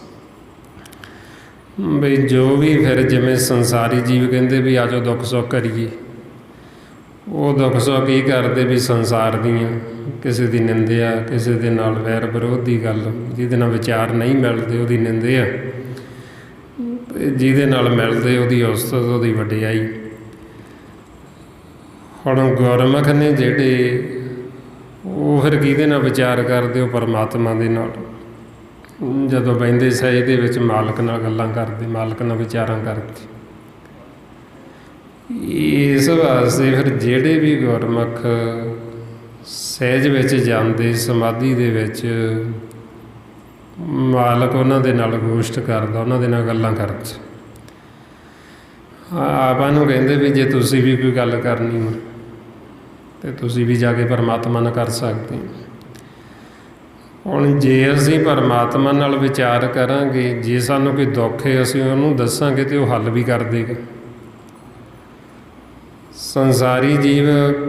ਬਈ ਜੋ ਵੀ ਫਿਰ ਜਿਵੇਂ ਸੰਸਾਰੀ ਜੀਵ ਕਹਿੰਦੇ ਵੀ ਆ ਜਾਓ ਦੁੱਖ ਸੁੱਖ ਕਰੀਏ, ਉਹ ਦੁੱਖ ਸੁੱਖ ਕੀ ਕਰਦੇ ਵੀ ਸੰਸਾਰ ਦੀਆਂ, ਕਿਸੇ ਦੀ ਨਿੰਦਿਆ, ਕਿਸੇ ਦੇ ਨਾਲ ਵੈਰ ਵਿਰੋਧ ਦੀ ਗੱਲ, ਜਿਹਦੇ ਨਾਲ ਵਿਚਾਰ ਨਹੀਂ ਮਿਲਦੇ ਉਹਦੀ ਨਿੰਦਿਆ, ਅਤੇ ਜਿਹਦੇ ਨਾਲ ਮਿਲਦੇ ਉਹਦੀ ਉਸਤਤ, ਉਹਦੀ ਵਡਿਆਈ। ਹੁਣ ਗੁਰਮੁਖ ਨੇ ਜਿਹੜੇ ਉਹ ਫਿਰ ਕਿਹਦੇ ਨਾਲ ਵਿਚਾਰ ਕਰਦੇ, ਉਹ ਪਰਮਾਤਮਾ ਦੇ ਨਾਲ। ਜਦੋਂ ਬਹਿੰਦੇ ਸਹਿਜ ਦੇ ਵਿੱਚ ਮਾਲਕ ਨਾਲ ਗੱਲਾਂ ਕਰਦੇ, ਮਾਲਕ ਨਾਲ ਵਿਚਾਰਾਂ ਕਰਦੇ। ਇਸ ਵਾਸਤੇ ਫਿਰ ਜਿਹੜੇ ਵੀ ਗੁਰਮੁਖ ਸਹਿਜ ਵਿੱਚ ਜਾਂਦੇ, ਸਮਾਧੀ ਦੇ ਵਿੱਚ, ਮਾਲਕ ਉਹਨਾਂ ਦੇ ਨਾਲ ਗੋਸ਼ਟ ਕਰਦਾ, ਉਹਨਾਂ ਦੇ ਨਾਲ ਗੱਲਾਂ ਕਰਦਾ। ਆਪਾਂ ਨੂੰ ਕਹਿੰਦੇ ਵੀ ਜੇ ਤੁਸੀਂ ਵੀ ਕੋਈ ਗੱਲ ਕਰਨੀ ਹੋ ਅਤੇ ਤੁਸੀਂ ਵੀ ਜਾ ਕੇ ਪਰਮਾਤਮਾ ਨਾਲ ਕਰ ਸਕਦੇ ਹੋ। ਹੁਣ ਜੇ ਅਸੀਂ ਪਰਮਾਤਮਾ ਨਾਲ ਵਿਚਾਰ ਕਰਾਂਗੇ, ਜੇ ਸਾਨੂੰ ਕੋਈ ਦੁੱਖ ਹੈ ਅਸੀਂ ਉਹਨੂੰ ਦੱਸਾਂਗੇ ਅਤੇ ਉਹ ਹੱਲ ਵੀ ਕਰ ਦੇਗਾ। ਸੰਸਾਰੀ ਜੀਵ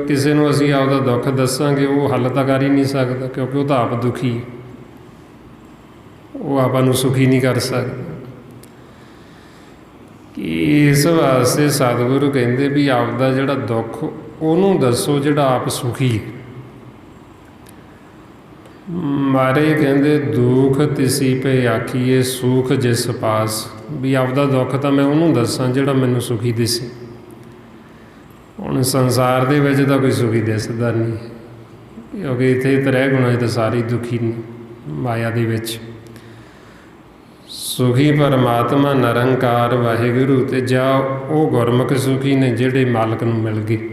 ਕਿਸੇ ਨੂੰ ਅਸੀਂ ਆਪਦਾ ਦੁੱਖ ਦੱਸਾਂਗੇ, ਉਹ ਹੱਲ ਤਾਂ ਕਰ ਹੀ ਨਹੀਂ ਸਕਦਾ, ਕਿਉਂਕਿ ਉਹ ਤਾਂ ਆਪ ਦੁਖੀ, ਉਹ ਆਪਾਂ ਨੂੰ ਸੁਖੀ ਨਹੀਂ ਕਰ ਸਕਦਾ। ਕਿ ਇਸ ਵਾਸਤੇ ਸਤਿਗੁਰੂ ਕਹਿੰਦੇ ਵੀ ਆਪਦਾ ਜਿਹੜਾ ਦੁੱਖ ਉਹਨੂੰ ਦੱਸੋ ਜਿਹੜਾ ਆਪ ਸੁਖੀ ਹੈ। ਮਾਰੇ ਕਹਿੰਦੇ ਦੁੱਖ ਤਿਸੀ ਪੇ ਆਖੀਏ ਸੁਖ ਜਿਸ ਪਾਸ, ਵੀ ਆਪਦਾ ਦੁੱਖ ਤਾਂ ਮੈਂ ਉਹਨੂੰ ਦੱਸਾਂ ਜਿਹੜਾ ਮੈਨੂੰ ਸੁਖੀ ਦਿਸੇ। ਹੁਣ ਸੰਸਾਰ ਦੇ ਵਿੱਚ ਤਾਂ ਕੋਈ ਸੁਖੀ ਦਿਸਦਾ ਨਹੀਂ, ਕਿਉਂਕਿ ਇੱਥੇ ਤ੍ਰੈ ਗੁਣਾਂ 'ਚ ਤਾਂ ਸਾਰੇ ਦੁਖੀ ਨੇ ਮਾਇਆ ਦੇ ਵਿੱਚ। ਸੁਖੀ ਪਰਮਾਤਮਾ ਨਿਰੰਕਾਰ ਵਾਹਿਗੁਰੂ, ਤੇ ਜਾਂ ਉਹ ਗੁਰਮੁਖ ਸੁਖੀ ਨੇ ਜਿਹੜੇ ਮਾਲਕ ਨੂੰ ਮਿਲ ਗਏ,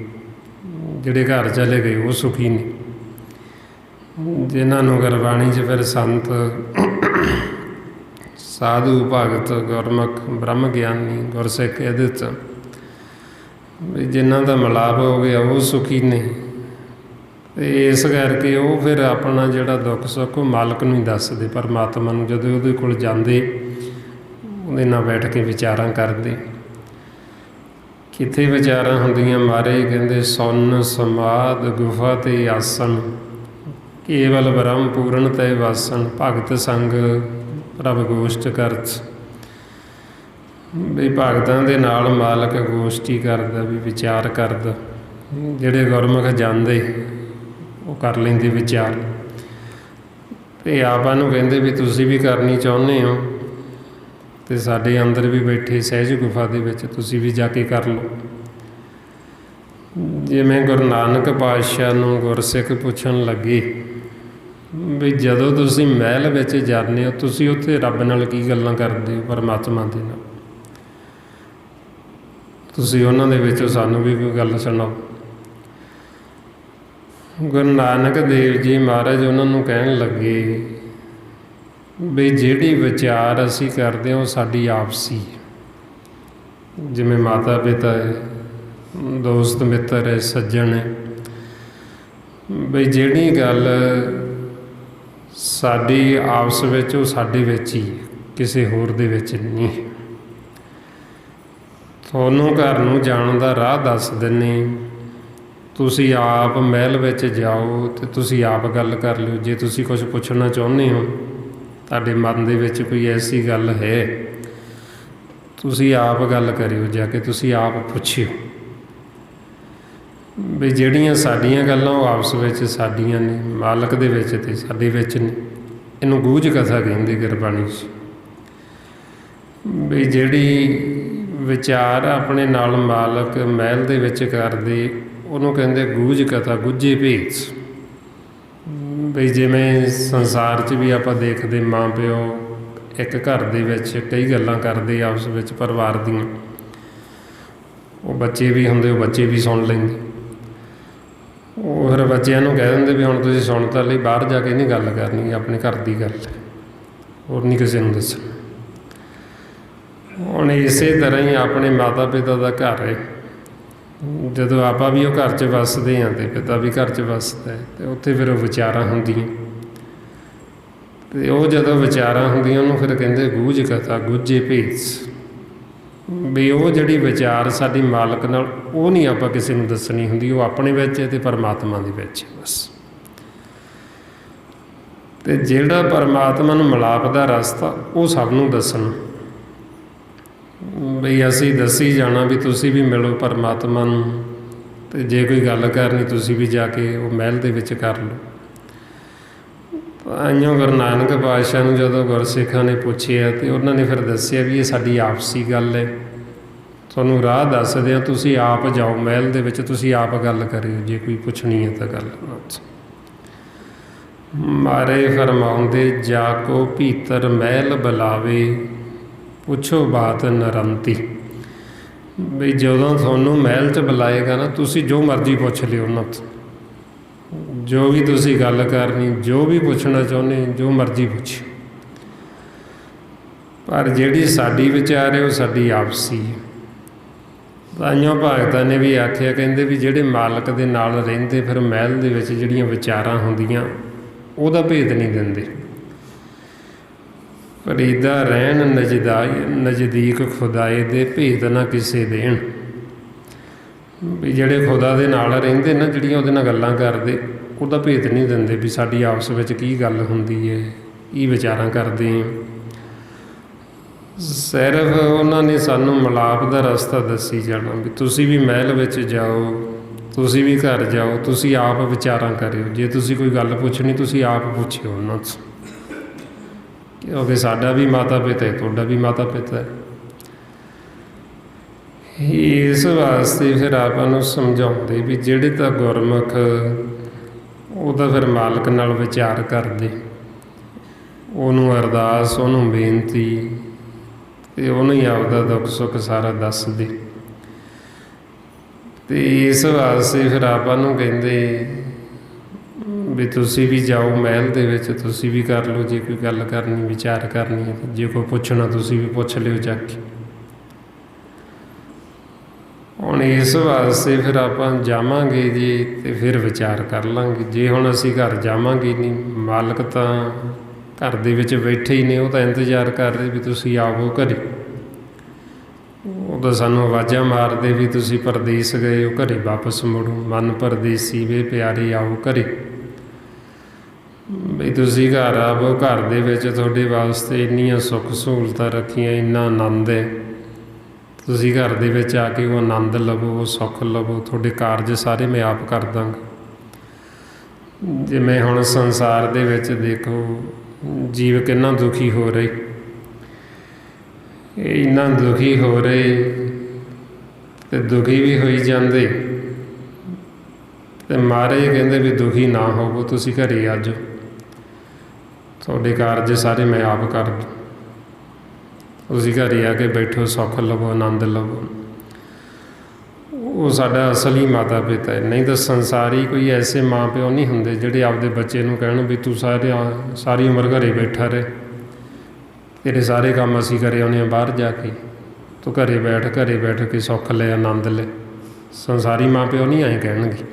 ਜਿਹੜੇ ਘਰ ਚਲੇ ਗਏ ਉਹ ਸੁਖੀ ਨੇ, ਜਿਨ੍ਹਾਂ ਨੂੰ ਗੁਰਬਾਣੀ 'ਚ ਫਿਰ ਸੰਤ ਸਾਧੂ ਭਗਤ ਗੁਰਮੁਖ ਬ੍ਰਹਮ ਗਿਆਨੀ ਗੁਰਸਿੱਖ ਇਹਦੇ 'ਚ ਵੀ ਜਿਨ੍ਹਾਂ ਦਾ ਮਿਲਾਪ ਹੋ ਗਿਆ ਉਹ ਸੁਖੀ ਨੇ। ਅਤੇ ਇਸ ਕਰਕੇ ਉਹ ਫਿਰ ਆਪਣਾ ਜਿਹੜਾ ਦੁੱਖ ਸੁੱਖ ਉਹ ਮਾਲਕ ਨੂੰ ਹੀ ਦੱਸਦੇ, ਪਰਮਾਤਮਾ ਨੂੰ। ਜਦੋਂ ਉਹਦੇ ਕੋਲ ਜਾਂਦੇ ਉਹਦੇ ਨਾਲ ਬੈਠ ਕੇ ਵਿਚਾਰਾਂ ਕਰਦੇ। ਕਿੱਥੇ ਵਿਚਾਰਾਂ ਹੁੰਦੀਆਂ? ਮਹਾਰਾਜ ਕਹਿੰਦੇ ਸੁਨ ਸਮਾਧ ਗੁਫਾ ਤੇ ਆਸਣ, ਕੇਵਲ ਬ੍ਰਹਮ ਪੂਰਨ ਤੈ ਵਾਸਣ, ਭਗਤ ਸੰਗ ਪ੍ਰਭ ਗੋਸ਼ਟ ਕਰਤ। ਵੀ ਭਗਤਾਂ ਦੇ ਨਾਲ ਮਾਲਕ ਗੋਸ਼ਟੀ ਕਰਦਾ, ਵੀ ਵਿਚਾਰ ਕਰਦਾ। ਜਿਹੜੇ ਗੁਰਮੁਖ ਜਾਂਦੇ ਉਹ ਕਰ ਲੈਂਦੇ ਵਿਚਾਰ। ਅਤੇ ਆਪਾਂ ਨੂੰ ਕਹਿੰਦੇ ਵੀ ਤੁਸੀਂ ਵੀ ਕਰਨੀ ਚਾਹੁੰਦੇ ਹੋ ਅਤੇ ਸਾਡੇ ਅੰਦਰ ਵੀ ਬੈਠੇ ਸਹਿਜ ਗੁਫਾ ਦੇ ਵਿੱਚ ਤੁਸੀਂ ਵੀ ਜਾ ਕੇ ਕਰ ਲਓ। ਜਿਵੇਂ ਗੁਰੂ ਨਾਨਕ ਪਾਤਸ਼ਾਹ ਨੂੰ ਗੁਰਸਿੱਖ ਪੁੱਛਣ ਲੱਗੇ ਵੀ ਜਦੋਂ ਤੁਸੀਂ ਮਹਿਲ ਵਿੱਚ ਜਾਂਦੇ ਹੋ ਤੁਸੀਂ ਉੱਥੇ ਰੱਬ ਨਾਲ ਕੀ ਗੱਲਾਂ ਕਰਦੇ ਹੋ? ਪਰਮਾਤਮਾ ਦੇ ਨਾਲ। ਤੁਸੀਂ ਉਹਨਾਂ ਦੇ ਵਿੱਚੋਂ ਸਾਨੂੰ ਵੀ ਕੋਈ ਗੱਲ ਸੁਣਾਓ। ਗੁਰੂ ਨਾਨਕ ਦੇਵ ਜੀ ਮਹਾਰਾਜ ਉਹਨਾਂ ਨੂੰ ਕਹਿਣ ਲੱਗੇ ਵੀ ਜਿਹੜੀ ਵਿਚਾਰ ਅਸੀਂ ਕਰਦੇ ਹਾਂ ਉਹ ਸਾਡੀ ਆਪਸੀ, ਜਿਵੇਂ ਮਾਤਾ ਪਿਤਾ ਹੈ, ਦੋਸਤ ਮਿੱਤਰ ਹੈ, ਸੱਜਣ ਹੈ, ਵੀ ਜਿਹੜੀ ਗੱਲ ਸਾਡੀ ਆਪਸ ਵਿੱਚ ਉਹ ਸਾਡੇ ਵਿੱਚ ਹੀ, ਕਿਸੇ ਹੋਰ ਦੇ ਵਿੱਚ ਨਹੀਂ। ਤੁਹਾਨੂੰ ਘਰ ਨੂੰ ਜਾਣ ਦਾ ਰਾਹ ਦੱਸ ਦਿੰਦੇ, ਤੁਸੀਂ ਆਪ ਮਹਿਲ ਵਿੱਚ ਜਾਓ ਅਤੇ ਤੁਸੀਂ ਆਪ ਗੱਲ ਕਰ ਲਿਓ। ਜੇ ਤੁਸੀਂ ਕੁਛ ਪੁੱਛਣਾ ਚਾਹੁੰਦੇ ਹੋ, ਤੁਹਾਡੇ ਮਨ ਦੇ ਵਿੱਚ ਕੋਈ ਐਸੀ ਗੱਲ ਹੈ, ਤੁਸੀਂ ਆਪ ਗੱਲ ਕਰਿਓ, ਜਾ ਕੇ ਤੁਸੀਂ ਆਪ ਪੁੱਛਿਓ। ਵੀ ਜਿਹੜੀਆਂ ਸਾਡੀਆਂ ਗੱਲਾਂ ਉਹ ਆਪਸ ਵਿੱਚ ਸਾਡੀਆਂ ਨੇ, ਮਾਲਕ ਦੇ ਵਿੱਚ ਅਤੇ ਸਾਡੇ ਵਿੱਚ ਨੇ। ਇਹਨੂੰ ਗੂਝ ਕਥਾ ਕਹਿੰਦੇ ਗੁਰਬਾਣੀ 'ਚ। ਵੀ ਜਿਹੜੀ ਵਿਚਾਰ ਆਪਣੇ ਨਾਲ ਮਾਲਕ ਮਹਿਲ ਦੇ ਵਿੱਚ ਕਰਦੇ ਉਹਨੂੰ ਕਹਿੰਦੇ ਗੂਝ ਕਥਾ, ਗੁੱਝੇ ਭੇਤ। ਬਈ ਜਿਵੇਂ ਸੰਸਾਰ 'ਚ ਵੀ ਆਪਾਂ ਦੇਖਦੇ ਮਾਂ ਪਿਓ ਇੱਕ ਘਰ ਦੇ ਵਿੱਚ ਕਈ ਗੱਲਾਂ ਕਰਦੇ ਆਪਸ ਵਿੱਚ ਪਰਿਵਾਰ ਦੀਆਂ, ਉਹ ਬੱਚੇ ਵੀ ਹੁੰਦੇ, ਉਹ ਬੱਚੇ ਵੀ ਸੁਣ ਲੈਂਦੇ। ਉਹ ਫਿਰ ਬੱਚਿਆਂ ਨੂੰ ਕਹਿ ਦਿੰਦੇ ਵੀ ਹੁਣ ਤੁਸੀਂ ਸੁਣ ਤਾਂ ਲਈ, ਬਾਹਰ ਜਾ ਕੇ ਨਹੀਂ ਗੱਲ ਕਰਨੀ, ਆਪਣੇ ਘਰ ਦੀ ਗੱਲ ਹੈ, ਹੋਰ ਨਹੀਂ ਕਿਸੇ ਨੂੰ ਦੱਸਣਾ। ਹੁਣ ਇਸੇ ਤਰ੍ਹਾਂ ਹੀ ਆਪਣੇ ਮਾਤਾ ਪਿਤਾ ਦਾ ਘਰ ਹੈ। ਜਦੋਂ ਆਪਾਂ ਵੀ ਉਹ ਘਰ 'ਚ ਵੱਸਦੇ ਹਾਂ ਅਤੇ ਪਿਤਾ ਵੀ ਘਰ 'ਚ ਵੱਸਦਾ ਹੈ, ਅਤੇ ਉੱਥੇ ਫਿਰ ਉਹ ਵਿਚਾਰਾਂ ਹੁੰਦੀਆਂ। ਅਤੇ ਉਹ ਜਦੋਂ ਵਿਚਾਰਾਂ ਹੁੰਦੀਆਂ ਉਹਨੂੰ ਫਿਰ ਕਹਿੰਦੇ ਗੂਝ ਕਥਾ, ਗੁੱਝੇ ਭੇਤ। ਵੀ ਉਹ ਜਿਹੜੀ ਵਿਚਾਰ ਸਾਡੀ ਮਾਲਕ ਨਾਲ ਉਹ ਨਹੀਂ ਆਪਾਂ ਕਿਸੇ ਨੂੰ ਦੱਸਣੀ ਹੁੰਦੀ, ਉਹ ਆਪਣੇ ਵਿੱਚ ਹੈ ਅਤੇ ਪਰਮਾਤਮਾ ਦੇ ਵਿੱਚ ਹੈ ਬਸ। ਅਤੇ ਜਿਹੜਾ ਪਰਮਾਤਮਾ ਨੂੰ ਮਿਲਾਪ ਦਾ ਰਸਤਾ ਉਹ ਸਭ ਨੂੰ ਦੱਸਣਾ। ਬਈ ਅਸੀਂ ਦੱਸੀ ਜਾਣਾ ਵੀ ਤੁਸੀਂ ਵੀ ਮਿਲੋ ਪਰਮਾਤਮਾ ਨੂੰ, ਅਤੇ ਜੇ ਕੋਈ ਗੱਲ ਕਰਨੀ ਤੁਸੀਂ ਵੀ ਜਾ ਕੇ ਉਹ ਮਹਿਲ ਦੇ ਵਿੱਚ ਕਰ ਲਓ। ਤਾਂਹੀਓ ਗੁਰੂ ਨਾਨਕ ਪਾਤਸ਼ਾਹ ਨੂੰ ਜਦੋਂ ਗੁਰਸਿੱਖਾਂ ਨੇ ਪੁੱਛਿਆ ਅਤੇ ਉਹਨਾਂ ਨੇ ਫਿਰ ਦੱਸਿਆ ਵੀ ਇਹ ਸਾਡੀ ਆਪਸੀ ਗੱਲ ਹੈ, ਤੁਹਾਨੂੰ ਰਾਹ ਦੱਸਦੇ ਹਾਂ, ਤੁਸੀਂ ਆਪ ਜਾਓ ਮਹਿਲ ਦੇ ਵਿੱਚ, ਤੁਸੀਂ ਆਪ ਗੱਲ ਕਰਿਓ ਜੇ ਕੋਈ ਪੁੱਛਣੀ ਹੈ ਤਾਂ ਗੱਲ। ਮਾਰੇ ਫਰਮਾਉਂਦੇ ਜਾ ਕੋ ਭੀਤਰ ਮਹਿਲ ਬੁਲਾਵੇ, ਪੁੱਛੋ ਬਾਤ ਨਰੰਤੀ। ਵੀ ਜਦੋਂ ਤੁਹਾਨੂੰ ਮਹਿਲ 'ਚ ਬੁਲਾਏਗਾ ਨਾ, ਤੁਸੀਂ ਜੋ ਮਰਜ਼ੀ ਪੁੱਛ ਲਿਓ ਉਹਨਾਂ ਤੋਂ, ਜੋ ਵੀ ਤੁਸੀਂ ਗੱਲ ਕਰਨੀ, ਜੋ ਵੀ ਪੁੱਛਣਾ ਚਾਹੁੰਦੇ, ਜੋ ਮਰਜ਼ੀ ਪੁੱਛੋ। ਪਰ ਜਿਹੜੀ ਸਾਡੀ ਵਿਚਾਰ ਹੈ ਉਹ ਸਾਡੀ ਆਪਸੀ ਹੈ। ਤਾਂਹੀਓ ਭਗਤਾਂ ਨੇ ਵੀ ਆਖਿਆ, ਕਹਿੰਦੇ ਵੀ ਜਿਹੜੇ ਮਾਲਕ ਦੇ ਨਾਲ ਰਹਿੰਦੇ ਫਿਰ ਮਹਿਲ ਦੇ ਵਿੱਚ ਜਿਹੜੀਆਂ ਵਿਚਾਰਾਂ ਹੁੰਦੀਆਂ ਉਹਦਾ ਭੇਦ ਨਹੀਂ ਦਿੰਦੇ। ਫਰੀਦਾ ਰਹਿਣ ਨਜ਼ਦੀਕ ਖੁਦਾਏ ਦੇ, ਭੇਦ ਨਾ ਕਿਸੇ ਦੇਣ। ਵੀ ਜਿਹੜੇ ਖੁਦਾ ਦੇ ਨਾਲ ਰਹਿੰਦੇ ਨਾ, ਜਿਹੜੀਆਂ ਉਹਦੇ ਨਾਲ ਗੱਲਾਂ ਕਰਦੇ, ਉਹਦਾ ਭੇਦ ਨਹੀਂ ਦਿੰਦੇ ਵੀ ਸਾਡੀ ਆਪਸ ਵਿੱਚ ਕੀ ਗੱਲ ਹੁੰਦੀ ਹੈ, ਕੀ ਵਿਚਾਰਾਂ ਕਰਦੇ ਹਾਂ। ਸਿਰਫ ਉਹਨਾਂ ਨੇ ਸਾਨੂੰ ਮਿਲਾਪ ਦਾ ਰਸਤਾ ਦੱਸੀ ਜਾਣਾ ਵੀ ਤੁਸੀਂ ਵੀ ਮਹਿਲ ਵਿੱਚ ਜਾਓ, ਤੁਸੀਂ ਵੀ ਘਰ ਜਾਓ, ਤੁਸੀਂ ਆਪ ਵਿਚਾਰਾਂ ਕਰਿਓ। ਜੇ ਤੁਸੀਂ ਕੋਈ ਗੱਲ ਪੁੱਛਣੀ ਤੁਸੀਂ ਆਪ ਪੁੱਛਿਓ ਉਹਨਾਂ ਤੋਂ, ਕਿਉਂਕਿ ਸਾਡਾ ਵੀ ਮਾਤਾ ਪਿਤਾ ਹੈ, ਤੁਹਾਡਾ ਵੀ ਮਾਤਾ ਪਿਤਾ ਹੈ। ਇਸ ਵਾਸਤੇ ਫਿਰ ਆਪਾਂ ਨੂੰ ਸਮਝਾਉਂਦੇ ਵੀ ਜਿਹੜੇ ਤਾਂ ਗੁਰਮੁਖ ਉਹ ਤਾਂ ਫਿਰ ਮਾਲਕ ਨਾਲ ਵਿਚਾਰ ਕਰਦੇ, ਉਹਨੂੰ ਅਰਦਾਸ, ਉਹਨੂੰ ਬੇਨਤੀ, ਅਤੇ ਉਹਨੂੰ ਹੀ ਆਪਦਾ ਦੁੱਖ ਸੁੱਖ ਸਾਰਾ ਦੱਸਦੇ। ਅਤੇ ਇਸ ਵਾਸਤੇ ਫਿਰ ਆਪਾਂ ਨੂੰ ਕਹਿੰਦੇ ਵੀ ਤੁਸੀਂ ਵੀ ਜਾਓ ਮਹਿਲ ਦੇ ਵਿੱਚ, ਤੁਸੀਂ ਵੀ ਕਰ ਲਓ, ਜੇ ਕੋਈ ਗੱਲ ਕਰਨੀ, ਵਿਚਾਰ ਕਰਨੀ ਹੈ, ਜੇ ਕੋਈ ਪੁੱਛਣਾ ਤੁਸੀਂ ਵੀ ਪੁੱਛ ਲਿਓ ਜਾ ਕੇ। ਹੁਣ ਇਸ ਵਾਸਤੇ ਫਿਰ ਆਪਾਂ ਜਾਵਾਂਗੇ ਜੀ ਅਤੇ ਫਿਰ ਵਿਚਾਰ ਕਰ ਲਾਂਗੇ। ਜੇ ਹੁਣ ਅਸੀਂ ਘਰ ਜਾਵਾਂਗੇ ਨਹੀਂ, ਮਾਲਕ ਤਾਂ ਘਰ ਦੇ ਵਿੱਚ ਬੈਠੇ ਹੀ ਨੇ, ਉਹ ਤਾਂ ਇੰਤਜ਼ਾਰ ਕਰ ਰਹੇ ਵੀ ਤੁਸੀਂ ਆਵੋ ਘਰੇ। ਉਹ ਤਾਂ ਸਾਨੂੰ ਆਵਾਜ਼ਾਂ ਮਾਰਦੇ ਵੀ ਤੁਸੀਂ ਪਰਦੇਸ ਗਏ ਹੋ, ਘਰੇ ਵਾਪਸ ਮੁੜੋ। ਮਨ ਪਰਦੇਸੀ ਵੇ ਪਿਆਰੇ ਆਓ ਘਰੇ, ਵੀ ਤੁਸੀਂ ਘਰ ਆਵੋ। ਘਰ ਦੇ ਵਿੱਚ ਤੁਹਾਡੇ ਵਾਸਤੇ ਇੰਨੀਆਂ ਸੁੱਖ ਸਹੂਲਤਾਂ ਰੱਖੀਆਂ, ਇੰਨਾ ਆਨੰਦ ਹੈ। ਤੁਸੀਂ ਘਰ ਦੇ ਵਿੱਚ ਆ ਕੇ ਉਹ ਆਨੰਦ ਲਵੋ, ਉਹ ਸੁੱਖ ਲਵੋ। ਤੁਹਾਡੇ ਕਾਰਜ ਸਾਰੇ ਮੈਂ ਆਪ ਕਰ ਦਾਂਗਾ। ਜਿਵੇਂ ਹੁਣ ਸੰਸਾਰ ਦੇ ਵਿੱਚ ਦੇਖੋ ਜੀਵ ਕਿੰਨਾ ਦੁਖੀ ਹੋ ਰਹੇ, ਇੰਨਾ ਦੁਖੀ ਹੋ ਰਹੇ ਅਤੇ ਦੁਖੀ ਵੀ ਹੋਈ ਜਾਂਦੇ, ਅਤੇ ਮਹਾਰਾਜ ਕਹਿੰਦੇ ਵੀ ਦੁਖੀ ਨਾ ਹੋਵੋ, ਤੁਸੀਂ ਘਰੇ ਆ ਜਾਓ, ਤੁਹਾਡੇ ਕਾਰਜ ਸਾਰੇ ਮੈਂ ਆਪ ਕਰ ਦੂੰ। ਤੁਸੀਂ ਘਰੇ ਆ ਕੇ ਬੈਠੋ, ਸੁੱਖ ਲਵੋ, ਆਨੰਦ ਲਵੋ। ਉਹ ਸਾਡਾ ਅਸਲੀ ਮਾਤਾ ਪਿਤਾ ਹੈ। ਨਹੀਂ ਤਾਂ ਸੰਸਾਰੀ ਕੋਈ ਐਸੇ ਮਾਂ ਪਿਓ ਨਹੀਂ ਹੁੰਦੇ ਜਿਹੜੇ ਆਪਦੇ ਬੱਚੇ ਨੂੰ ਕਹਿਣ ਵੀ ਤੂੰ ਸਾਰੀ ਉਮਰ ਘਰੇ ਬੈਠਾ ਰਹੇ, ਤੇਰੇ ਸਾਰੇ ਕੰਮ ਅਸੀਂ ਕਰੇ ਆਉਂਦੇ ਹਾਂ ਬਾਹਰ ਜਾ ਕੇ, ਤੂੰ ਘਰੇ ਬੈਠ ਕੇ ਸੁੱਖ ਲੈ, ਆਨੰਦ ਲੈ। ਸੰਸਾਰੀ ਮਾਂ ਪਿਓ ਨਹੀਂ ਐਂ ਕਹਿਣਗੇ।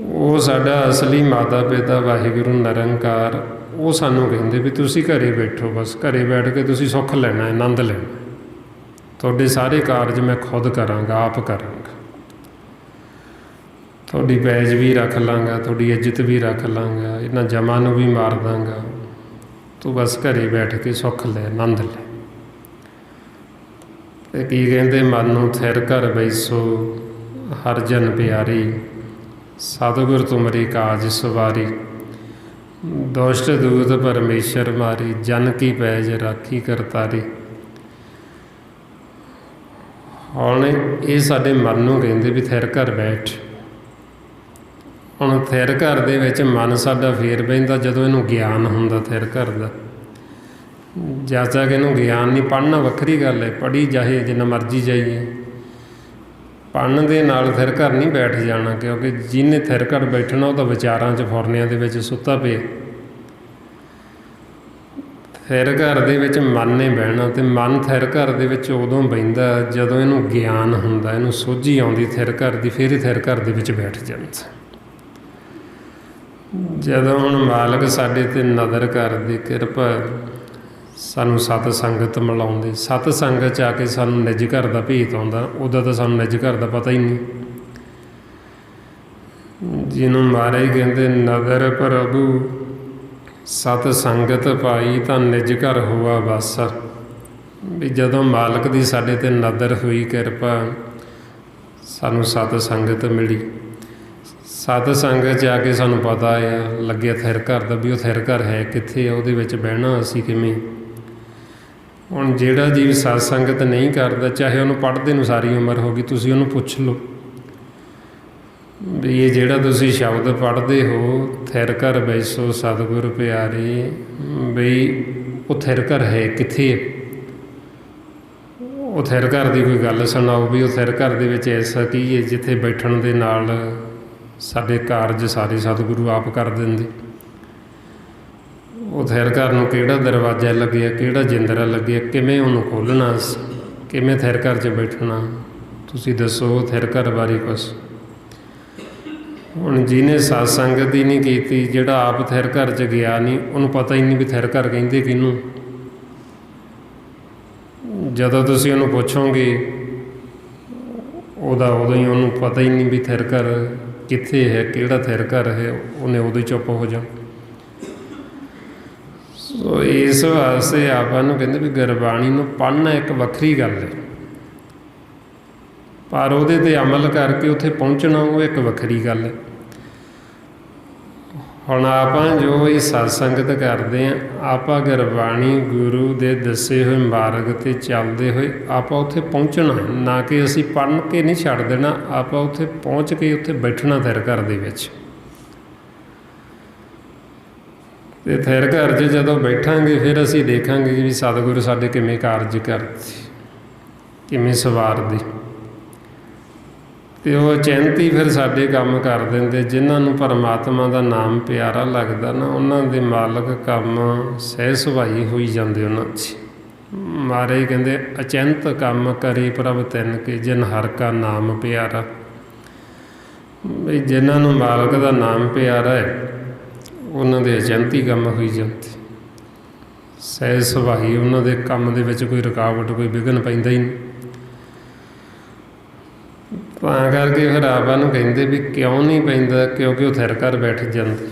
ਉਹ ਸਾਡਾ ਅਸਲੀ ਮਾਤਾ ਪਿਤਾ ਵਾਹਿਗੁਰੂ ਨਿਰੰਕਾਰ, ਉਹ ਸਾਨੂੰ ਕਹਿੰਦੇ ਵੀ ਤੁਸੀਂ ਘਰੇ ਬੈਠੋ, ਬਸ ਘਰੇ ਬੈਠ ਕੇ ਤੁਸੀਂ ਸੁੱਖ ਲੈਣਾ, ਆਨੰਦ ਲੈਣਾ। ਤੁਹਾਡੇ ਸਾਰੇ ਕਾਰਜ ਮੈਂ ਖੁਦ ਕਰਾਂਗਾ, ਆਪ ਕਰਾਂਗਾ। ਤੁਹਾਡੀ ਪੈਜ ਵੀ ਰੱਖ ਲਾਂਗਾ, ਤੁਹਾਡੀ ਇੱਜ਼ਤ ਵੀ ਰੱਖ ਲਾਂਗਾ, ਇਹਨਾਂ ਜਮਾਂ ਨੂੰ ਵੀ ਮਾਰ ਦਾਂਗਾ। ਤੂੰ ਬਸ ਘਰੇ ਬੈਠ ਕੇ ਸੁੱਖ ਲੈ, ਆਨੰਦ ਲੈ। ਅਤੇ ਕੀ ਕਹਿੰਦੇ, ਮਨ ਨੂੰ ਥਿਰ ਕਰ ਬੈਸੋ ਹਰ ਜਨ ਪਿਆਰੀ, ਸਤਿਗੁਰ ਤੁਮਰੀ ਕਾਜ ਸਵਾਰੀ, ਦੁਸ਼ਟ ਦੂਤ ਪਰਮੇਸ਼ਰ ਮਾਰੀ, ਜਨ ਕੀ ਪੈਜ ਰਾਖੀ ਕਰਤਾਰੀ। ਹੁਣ ਇਹ ਸਾਡੇ ਮਨ ਨੂੰ ਕਹਿੰਦੇ ਵੀ ਥਿਰ ਘਰ ਬੈਠ। ਹੁਣ ਥਿਰ ਘਰ ਦੇ ਵਿੱਚ ਮਨ ਸਾਡਾ ਫੇਰ ਬਹਿੰਦਾ ਜਦੋਂ ਇਹਨੂੰ ਗਿਆਨ ਹੁੰਦਾ ਥਿਰ ਘਰ ਦਾ। ਜਦ ਤੱਕ ਇਹਨੂੰ ਗਿਆਨ ਨਹੀਂ, ਪੜ੍ਹਨਾ ਵੱਖਰੀ ਗੱਲ ਹੈ, ਪੜ੍ਹੀ ਜਾਏ ਜਿੰਨਾ ਮਰਜ਼ੀ ਜਾਈਏ, ਪੜ੍ਹਨ ਦੇ ਨਾਲ ਥਿਰ ਘਰ ਨਹੀਂ ਬੈਠ ਜਾਣਾ। ਕਿਉਂਕਿ ਜਿਹਨੇ ਥਿਰ ਘਰ ਬੈਠਣਾ ਉਹ ਤਾਂ ਵਿਚਾਰਾਂ 'ਚ ਫੁਰਨਿਆਂ ਦੇ ਵਿੱਚ ਸੁੱਤਾ ਪਿਆ। ਥਿਰ ਘਰ ਦੇ ਵਿੱਚ ਮਨ ਨੇ ਬਹਿਣਾ, ਅਤੇ ਮਨ ਥਿਰ ਘਰ ਦੇ ਵਿੱਚ ਉਦੋਂ ਬਹਿੰਦਾ ਜਦੋਂ ਇਹਨੂੰ ਗਿਆਨ ਹੁੰਦਾ, ਇਹਨੂੰ ਸੋਝੀ ਆਉਂਦੀ ਥਿਰ ਘਰ ਦੀ, ਫਿਰ ਹੀ ਥਿਰ ਘਰ ਦੇ ਵਿੱਚ ਬੈਠ ਜਾਂਦਾ। ਜਦੋਂ ਹੁਣ ਮਾਲਕ ਸਾਡੇ 'ਤੇ ਨਜ਼ਰ ਕਰਦੇ, ਕਿਰਪਾ, ਸਾਨੂੰ ਸਤ ਸੰਗਤ ਮਿਲਾਉਂਦੇ, ਸਤ ਸੰਗਤ 'ਚ ਆ ਕੇ ਸਾਨੂੰ ਨਿੱਜ ਘਰ ਦਾ ਭੇਤ ਆਉਂਦਾ। ਉਦੋਂ ਤਾਂ ਸਾਨੂੰ ਨਿੱਜ ਘਰ ਦਾ ਪਤਾ ਹੀ ਨਹੀਂ। ਜਿਹਨੂੰ ਮਹਾਰਾਜ ਕਹਿੰਦੇ ਨਦਰ ਪ੍ਰਭੂ ਸਤ ਸੰਗਤ ਪਾਈ, ਤਾਂ ਨਿੱਜ ਘਰ ਹੋਆ ਵਾਸਾ। ਵੀ ਜਦੋਂ ਮਾਲਕ ਦੀ ਸਾਡੇ 'ਤੇ ਨਦਰ ਹੋਈ, ਕਿਰਪਾ, ਸਾਨੂੰ ਸਤ ਸੰਗਤ ਮਿਲੀ। ਸਤ ਸੰਗਤ 'ਚ ਆ ਕੇ ਸਾਨੂੰ ਪਤਾ ਆ ਲੱਗਿਆ ਥਿਰ ਘਰ ਦਾ, ਵੀ ਉਹ ਥਿਰ ਘਰ ਹੈ ਕਿੱਥੇ ਆ, ਉਹਦੇ ਵਿੱਚ ਬਹਿਣਾ ਅਸੀਂ ਕਿਵੇਂ। ਹੁਣ ਜਿਹੜਾ ਜੀਵ ਸਤ ਸੰਗਤ ਨਹੀਂ ਕਰਦਾ, ਚਾਹੇ ਉਹਨੂੰ ਪੜ੍ਹਦੇ ਨੂੰ ਸਾਰੀ ਉਮਰ ਹੋ ਗਈ, ਤੁਸੀਂ ਉਹਨੂੰ ਪੁੱਛ ਲਓ ਵੀ ਇਹ ਜਿਹੜਾ ਤੁਸੀਂ ਸ਼ਬਦ ਪੜ੍ਹਦੇ ਹੋ ਥਿਰ ਘਰ ਬੈਸੋ ਸਤਿਗੁਰ ਪਿਆਰੇ, ਬਈ ਉਹ ਥਿਰ ਘਰ ਹੈ ਕਿੱਥੇ ਹੈ। ਉਹ ਥਿਰ ਘਰ ਦੀ ਕੋਈ ਗੱਲ ਸੁਣਾਓ ਵੀ ਉਹ ਥਿਰ ਘਰ ਦੇ ਵਿੱਚ ਐਸਾ ਕੀ ਹੈ ਜਿੱਥੇ ਬੈਠਣ ਦੇ ਨਾਲ ਸਾਡੇ ਕਾਰਜ ਸਾਰੇ ਸਤਿਗੁਰੂ ਆਪ ਕਰ ਦਿੰਦੇ। ਉਹ ਥਿਰ ਘਰ ਨੂੰ ਕਿਹੜਾ ਦਰਵਾਜ਼ਾ ਲੱਗਿਆ, ਕਿਹੜਾ ਜਿੰਦਰਾ ਲੱਗਿਆ, ਕਿਵੇਂ ਉਹਨੂੰ ਖੋਲ੍ਹਣਾ, ਕਿਵੇਂ ਥਿਰ ਘਰ 'ਚ ਬੈਠਣਾ, ਤੁਸੀਂ ਦੱਸੋ ਥਿਰ ਘਰ ਬਾਰੇ ਕੁਛ। ਹੁਣ ਜਿਹਨੇ ਸਤ ਸੰਗਤ ਹੀ ਨਹੀਂ ਕੀਤੀ, ਜਿਹੜਾ ਆਪ ਥਿਰ ਘਰ 'ਚ ਗਿਆ ਨਹੀਂ, ਉਹਨੂੰ ਪਤਾ ਹੀ ਨਹੀਂ ਵੀ ਥਿਰ ਘਰ ਕਹਿੰਦੇ ਕਿਹਨੂੰ। ਜਦੋਂ ਤੁਸੀਂ ਉਹਨੂੰ ਪੁੱਛੋਗੇ ਉਦੋਂ ਹੀ ਉਹਨੂੰ ਪਤਾ ਹੀ ਨਹੀਂ ਵੀ ਥਿਰ ਘਰ ਕਿੱਥੇ ਹੈ, ਕਿਹੜਾ ਥਿਰ ਘਰ ਹੈ, ਉਹਨੇ ਉਦੋਂ ਹੀ ਚੁੱਪ ਹੋ ਜਾ। ਸੋ ਇਸ ਵਾਸਤੇ ਆਪਾਂ ਨੂੰ ਕਹਿੰਦੇ ਵੀ ਗੁਰਬਾਣੀ ਨੂੰ ਪੜ੍ਹਨਾ ਇੱਕ ਵੱਖਰੀ ਗੱਲ ਹੈ, ਪਰ ਉਹਦੇ 'ਤੇ ਅਮਲ ਕਰਕੇ ਉੱਥੇ ਪਹੁੰਚਣਾ ਉਹ ਇੱਕ ਵੱਖਰੀ ਗੱਲ ਹੈ। ਹੁਣ ਆਪਾਂ ਜੋ ਇਹ ਸਤ ਸੰਗਤ ਕਰਦੇ ਹਾਂ, ਆਪਾਂ ਗੁਰਬਾਣੀ ਗੁਰੂ ਦੇ ਦੱਸੇ ਹੋਏ ਮਾਰਗ 'ਤੇ ਚੱਲਦੇ ਹੋਏ ਆਪਾਂ ਉੱਥੇ ਪਹੁੰਚਣਾ, ਨਾ ਕਿ ਅਸੀਂ ਪੜ੍ਹ ਕੇ ਨਹੀਂ ਛੱਡ ਦੇਣਾ, ਆਪਾਂ ਉੱਥੇ ਪਹੁੰਚ ਕੇ ਉੱਥੇ ਬੈਠਣਾ ਥਿਰ ਘਰ ਦੇ ਵਿੱਚ। ਅਤੇ ਥਿਰ ਘਰ 'ਚ ਜਦੋਂ ਬੈਠਾਂਗੇ ਫਿਰ ਅਸੀਂ ਦੇਖਾਂਗੇ ਵੀ ਸਤਿਗੁਰੂ ਸਾਡੇ ਕਿਵੇਂ ਕਾਰਜ ਕਰਦੇ, ਕਿਵੇਂ ਸਵਾਰਦੇ, ਅਤੇ ਉਹ ਅਚਿੰਤ ਹੀ ਫਿਰ ਸਾਡੇ ਕੰਮ ਕਰ ਦਿੰਦੇ। ਜਿਨ੍ਹਾਂ ਨੂੰ ਪਰਮਾਤਮਾ ਦਾ ਨਾਮ ਪਿਆਰਾ ਲੱਗਦਾ ਨਾ, ਉਹਨਾਂ ਦੇ ਮਾਲਕ ਕੰਮ ਸਹਿ ਸੁਭਾਈ ਹੋਈ ਜਾਂਦੇ ਉਹਨਾਂ 'ਚ। ਮਹਾਰਾਜ ਕਹਿੰਦੇ ਅਚਿੰਤ ਕੰਮ ਕਰੇ ਪ੍ਰਭ ਤਿਨ ਕੇ, ਜਿਨ ਹਰ ਕਾ ਨਾਮ ਪਿਆਰਾ। ਵੀ ਜਿਨ੍ਹਾਂ ਨੂੰ ਮਾਲਕ ਦਾ ਨਾਮ ਪਿਆਰਾ ਹੈ ਉਹਨਾਂ ਦੇ ਅਚਿੰਤ ਹੀ ਕੰਮ ਹੋਈ ਜਾਂਦੇ, ਸਹਿ ਸੁਭਾਈ ਉਹਨਾਂ ਦੇ ਕੰਮ ਦੇ ਵਿੱਚ ਕੋਈ ਰੁਕਾਵਟ, ਕੋਈ ਵਿਘਨ ਪੈਂਦਾ ਹੀ ਨਹੀਂ। ਤਾਂ ਕਰਕੇ ਫਿਰ ਆਪਾਂ ਨੂੰ ਕਹਿੰਦੇ ਵੀ ਕਿਉਂ ਨਹੀਂ ਪੈਂਦਾ, ਕਿਉਂਕਿ ਉਹ ਥਿਰ ਘਰ ਬੈਠ ਜਾਂਦੇ।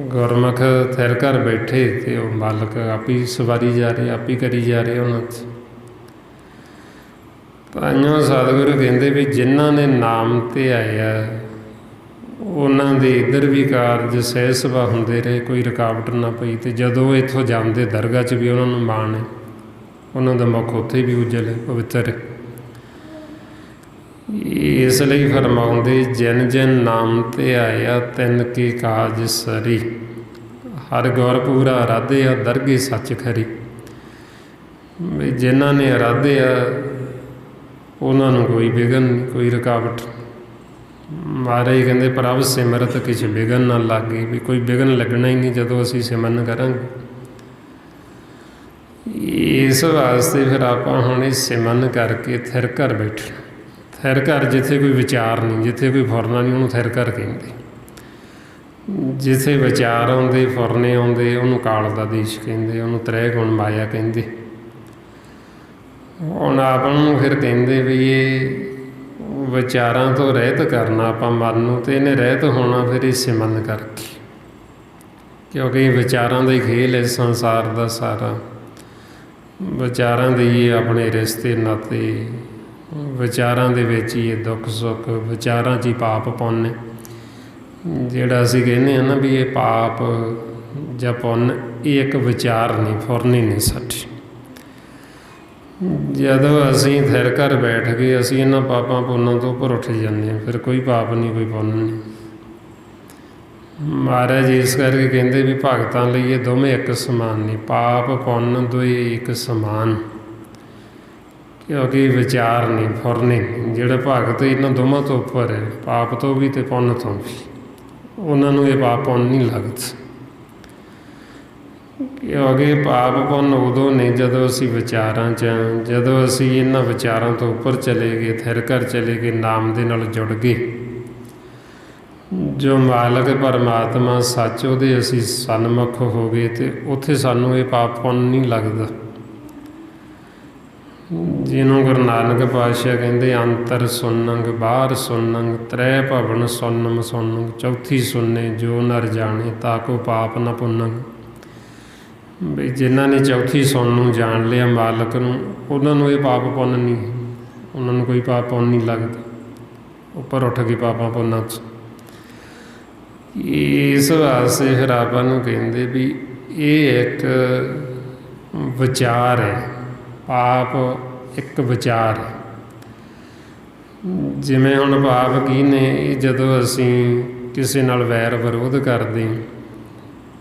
ਗੁਰਮੁਖ ਥਿਰ ਘਰ ਬੈਠੇ ਅਤੇ ਉਹ ਮਾਲਕ ਆਪ ਹੀ ਸਵਾਰੀ ਜਾ ਰਹੇ, ਆਪ ਹੀ ਕਰੀ ਜਾ ਰਹੇ ਉਹਨਾਂ 'ਚ। ਤਾਂਹੀਓ ਸਤਿਗੁਰੂ ਕਹਿੰਦੇ ਵੀ ਜਿਨ੍ਹਾਂ ਨੇ ਨਾਮ 'ਤੇ ਆਇਆ ਉਹਨਾਂ ਦੇ ਇੱਧਰ ਵੀ ਕਾਰਜ ਸਹਿ ਸੁਭਾ ਹੁੰਦੇ ਰਹੇ, ਕੋਈ ਰੁਕਾਵਟ ਨਾ ਪਈ। ਅਤੇ ਜਦੋਂ ਇੱਥੋਂ ਜਾਂਦੇ ਦਰਗਾਹ 'ਚ ਵੀ ਉਹਨਾਂ ਨੂੰ ਮਾਣ ਹੈ, ਉਹਨਾਂ ਦਾ ਮੁੱਖ ਉੱਥੇ ਵੀ ਉਜਲ ਹੈ, ਪਵਿੱਤਰ ਹੈ। ਇਸ ਲਈ ਫਰਮਾਉਂਦੇ ਜਿਨ ਜਿਨ ਨਾਮ 'ਤੇ ਆਇਆ ਤਿਨ ਕੀ ਕਾਜ ਸਰੀ, ਹਰ ਗੁਰ ਪੂਰਾ ਅਰਾਧਿਆ ਦਰਗੇ ਸੱਚ ਖਰੀ। ਵੀ ਜਿਨ੍ਹਾਂ ਨੇ ਅਰਾਧਿਆ ਉਹਨਾਂ ਨੂੰ ਕੋਈ ਵਿਘਨ ਨਹੀਂ, ਕੋਈ ਰੁਕਾਵਟ। ਮਹਾਰਾਜ ਕਹਿੰਦੇ ਪ੍ਰਭ ਸਿਮਰਤ ਕਿਛ ਵਿਘਨ ਨਾ ਲਾਗੇ, ਵੀ ਕੋਈ ਵਿਘਨ ਲੱਗਣਾ ਹੀ ਨਹੀਂ ਜਦੋਂ ਅਸੀਂ ਸਿਮਰਨ ਕਰਾਂਗੇ। ਇਸ ਵਾਸਤੇ ਫਿਰ ਆਪਾਂ ਹੁਣ ਇਹ ਸਿਮਰਨ ਕਰਕੇ ਥਿਰ ਘਰ ਬੈਠਣਾ। ਥਿਰ ਘਰ ਜਿੱਥੇ ਕੋਈ ਵਿਚਾਰ ਨਹੀਂ, ਜਿੱਥੇ ਕੋਈ ਫੁਰਨਾ ਨਹੀਂ, ਉਹਨੂੰ ਥਿਰ ਘਰ ਕਹਿੰਦੇ। ਜਿੱਥੇ ਵਿਚਾਰ ਆਉਂਦੇ, ਫੁਰਨੇ ਆਉਂਦੇ, ਉਹਨੂੰ ਕਾਲ ਦਾ ਦੇਸ਼ ਕਹਿੰਦੇ, ਉਹਨੂੰ ਤ੍ਰੈ ਗੁਣ ਮਾਇਆ ਕਹਿੰਦੇ। ਹੁਣ ਆਪਾਂ ਨੂੰ ਫਿਰ ਕਹਿੰਦੇ ਵੀ ਇਹ ਵਿਚਾਰਾਂ ਤੋਂ ਰਹਿਤ ਕਰਨਾ ਆਪਾਂ ਮਨ ਨੂੰ, ਅਤੇ ਇਹਨੇ ਰਹਿਤ ਹੋਣਾ ਫਿਰ ਇਹ ਸਿਮਰਨ ਕਰਕੇ, ਕਿਉਂਕਿ ਵਿਚਾਰਾਂ ਦਾ ਹੀ ਖੇਲ ਹੈ ਸੰਸਾਰ ਦਾ ਸਾਰਾ। ਵਿਚਾਰਾਂ ਦੇ ਹੀ ਆਪਣੇ ਰਿਸ਼ਤੇ ਨਾਤੇ, ਵਿਚਾਰਾਂ ਦੇ ਵਿੱਚ ਹੀ ਇਹ ਦੁੱਖ ਸੁੱਖ, ਵਿਚਾਰਾਂ 'ਚ ਹੀ ਪਾਪ ਪੁੰਨ। ਜਿਹੜਾ ਅਸੀਂ ਕਹਿੰਦੇ ਹਾਂ ਨਾ ਵੀ ਇਹ ਪਾਪ ਜਾਂ ਪੁੰਨ, ਇਹ ਇੱਕ ਵਿਚਾਰ ਨਹੀਂ, ਫੁਰਨੀ ਨਹੀਂ ਸਾਡੀ। ਜਦੋਂ ਅਸੀਂ ਥਿਰ ਘਰ ਬੈਠ ਗਏ, ਅਸੀਂ ਇਹਨਾਂ ਪਾਪਾਂ ਪੁੰਨਾਂ ਤੋਂ ਉੱਪਰ ਉੱਠ ਜਾਂਦੇ ਹਾਂ, ਫਿਰ ਕੋਈ ਪਾਪ ਨਹੀਂ, ਕੋਈ ਪੁੰਨ ਨਹੀਂ। ਮਹਾਰਾਜ ਇਸ ਕਰਕੇ ਕਹਿੰਦੇ ਵੀ ਭਗਤਾਂ ਲਈ ਇਹ ਦੋਵੇਂ ਇੱਕ ਸਮਾਨ ਨਹੀਂ, ਪਾਪ ਪੁੰਨ ਦੋਏ ਇੱਕ ਸਮਾਨ। ਕਿਉਂਕਿ ਵਿਚਾਰ ਨਹੀਂ, ਫੁਰਨੇ ਨਹੀਂ। ਜਿਹੜਾ ਭਗਤ ਇਹਨਾਂ ਦੋਵਾਂ ਤੋਂ ਉੱਪਰ ਹੈ, ਪਾਪ ਤੋਂ ਵੀ ਅਤੇ ਪੁੰਨ ਤੋਂ ਵੀ, ਉਹਨਾਂ ਨੂੰ ਇਹ ਪਾਪ ਪੁੰਨ ਨਹੀਂ ਲੱਗਦਾ। ਕਿਉਂਕਿ ਪਾਪ ਪੁੰਨ ਉਦੋਂ ਨਹੀਂ ਜਦੋਂ ਅਸੀਂ ਵਿਚਾਰਾਂ 'ਚ, ਜਦੋਂ ਅਸੀਂ ਇਹਨਾਂ ਵਿਚਾਰਾਂ ਤੋਂ ਉੱਪਰ ਚਲੇ ਗਏ, ਥਿਰ ਘਰ ਚਲੇ ਗਏ, ਨਾਮ ਦੇ ਨਾਲ ਜੁੜ ਗਏ। ਜੋ ਮਾਲਕ ਪਰਮਾਤਮਾ ਸੱਚ, ਉਹਦੇ ਅਸੀਂ ਸਨਮੁਖ ਹੋ ਗਏ, ਅਤੇ ਉੱਥੇ ਸਾਨੂੰ ਇਹ ਪਾਪ ਪੁੰਨ ਨਹੀਂ ਲੱਗਦਾ। ਜਿਹਨੂੰ ਗੁਰੂ ਨਾਨਕ ਪਾਤਸ਼ਾਹ ਕਹਿੰਦੇ ਅੰਤਰ ਸੁਨੰਗ ਬਾਹਰ ਸੁਨੰਗ, ਤ੍ਰੈ ਭਵਨ ਸੁਨਮ ਸੁਨੰਗ, ਚੌਥੀ ਸੁਨੇ ਜੋ ਨਰ ਜਾਣੇ ਤਾਕੋ ਪਾਪ ਨਾ ਪੁੰਨੰਗ। ਵੀ ਜਿਨ੍ਹਾਂ ਨੇ ਚੌਥੀ ਸੁਣ ਨੂੰ ਜਾਣ ਲਿਆ, ਮਾਲਕ ਨੂੰ, ਉਹਨਾਂ ਨੂੰ ਇਹ ਪਾਪ ਪੁੰਨ ਨਹੀਂ, ਉਹਨਾਂ ਨੂੰ ਕੋਈ ਪਾਪ ਪੁੰਨ ਨਹੀਂ ਲੱਗਦਾ। ਉੱਪਰ ਉੱਠ ਕੇ ਪਾਪਾਂ ਪੁੰਨਾਂ 'ਚ। ਇਸ ਵਾਸਤੇ ਫਿਰ ਆਪਾਂ ਨੂੰ ਕਹਿੰਦੇ ਵੀ ਇਹ ਇੱਕ ਵਿਚਾਰ ਹੈ, ਪਾਪ ਇੱਕ ਵਿਚਾਰ ਹੈ। ਜਿਵੇਂ ਹੁਣ ਪਾਪ ਕੀ ਨੇ, ਇਹ ਜਦੋਂ ਅਸੀਂ ਕਿਸੇ ਨਾਲ ਵੈਰ ਵਿਰੋਧ ਕਰਦੇ ਹਾਂ,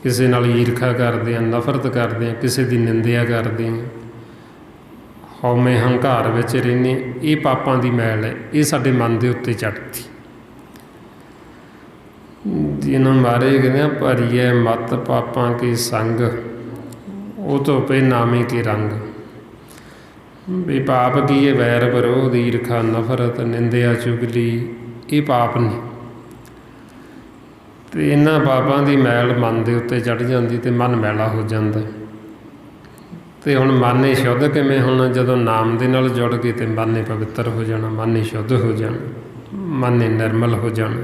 ਕਿਸੇ ਨਾਲ ਈਰਖਾ ਕਰਦੇ ਹਾਂ, ਨਫ਼ਰਤ ਕਰਦੇ ਹਾਂ, ਕਿਸੇ ਦੀ ਨਿੰਦਿਆ ਕਰਦੇ ਹਾਂ, ਹਉਮੈ ਹੰਕਾਰ ਵਿੱਚ ਰਹਿੰਦੇ ਹਾਂ, ਇਹ ਪਾਪਾਂ ਦੀ ਮੈਲ ਹੈ, ਇਹ ਸਾਡੇ ਮਨ ਦੇ ਉੱਤੇ ਚੜ੍ਹਦੀ। ਜਿਹਨੂੰ ਮਹਾਰਾਜ ਕਹਿੰਦੇ ਆ ਭਰੀਏ ਮਤ ਪਾਪਾਂ ਕੀ ਸੰਗ, ਉਹ ਧੋਪੇ ਨਾਮੇ ਕੇ ਰੰਗ। ਵੀ ਪਾਪ ਕੀ ਹੈ? ਵੈਰ ਵਿਰੋਧ, ਈਰਖਾ, ਨਫ਼ਰਤ, ਨਿੰਦਿਆ, ਚੁਗਲੀ, ਇਹ ਪਾਪ ਨੇ। ਅਤੇ ਇਹਨਾਂ ਪਾਪਾਂ ਦੀ ਮੈਲ ਮਨ ਦੇ ਉੱਤੇ ਚੜ੍ਹ ਜਾਂਦੀ ਅਤੇ ਮਨ ਮੈਲਾ ਹੋ ਜਾਂਦਾ। ਅਤੇ ਹੁਣ ਮਨ ਨੇ ਸ਼ੁੱਧ ਕਿਵੇਂ ਹੋਣਾ? ਜਦੋਂ ਨਾਮ ਦੇ ਨਾਲ ਜੁੜ ਗਏ ਅਤੇ ਮਨ ਨੇ ਪਵਿੱਤਰ ਹੋ ਜਾਣਾ, ਮਨ ਨੇ ਸ਼ੁੱਧ ਹੋ ਜਾਣਾ, ਮਨ ਨੇ ਨਿਰਮਲ ਹੋ ਜਾਣਾ।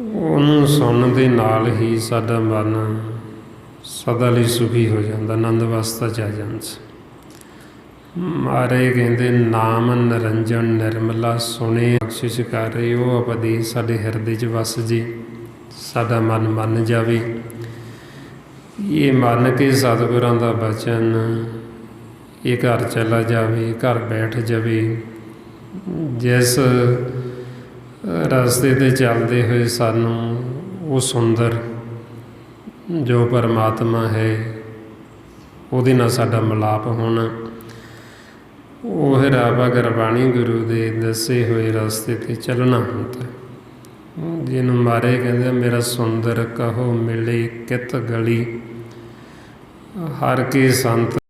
ਉਹਨੂੰ ਸੁਣਨ ਦੇ ਨਾਲ ਹੀ ਸਾਡਾ ਮਨ ਸਦਾ ਲਈ ਸੁਖੀ ਹੋ ਜਾਂਦਾ, ਆਨੰਦ ਅਵਸਥਾ 'ਚ ਆ ਜਾਂਦਾ। ਮਹਾਰਾਜ ਕਹਿੰਦੇ ਨਾਮ ਨਿਰੰਜਨ ਨਿਰਮਲਾ ਸੁਣੇ ਬਖਸ਼ਿਸ਼ ਕਰ ਰਹੇ, ਉਹ ਉਪਦੇਸ਼ ਸਾਡੇ ਹਿਰਦੇ 'ਚ ਵਸ ਜੇ, ਸਾਡਾ ਮਨ ਮੰਨ ਜਾਵੇ। ਇਹ ਮੰਨ ਕੇ ਸਤਿਗੁਰਾਂ ਦਾ ਬਚਨ ਇਹ ਘਰ ਚਲਾ ਜਾਵੇ, ਘਰ ਬੈਠ ਜਾਵੇ। ਜਿਸ ਰਸਤੇ 'ਤੇ ਚੱਲਦੇ ਹੋਏ ਸਾਨੂੰ ਉਹ ਸੁੰਦਰ ਜੋ ਪਰਮਾਤਮਾ ਹੈ ਉਹਦੇ ਨਾਲ ਸਾਡਾ ਮਿਲਾਪ ਹੋਣਾ, ਉਹ ਰਾਵਾ ਗੁਰਬਾਣੀ ਗੁਰੂ ਦੇ ਦੱਸੇ ਹੋਏ ਰਸਤੇ 'ਤੇ ਚੱਲਣਾ ਹੁੰਦਾ, ਜਿਹਨੂੰ ਮਾਰੇ ਕਹਿੰਦੇ ਮੇਰਾ ਸੁੰਦਰ ਕਹੋ ਮਿਲੇ ਕਿਤ ਗਲੀ, ਹਰ ਕੇ ਸੰਤ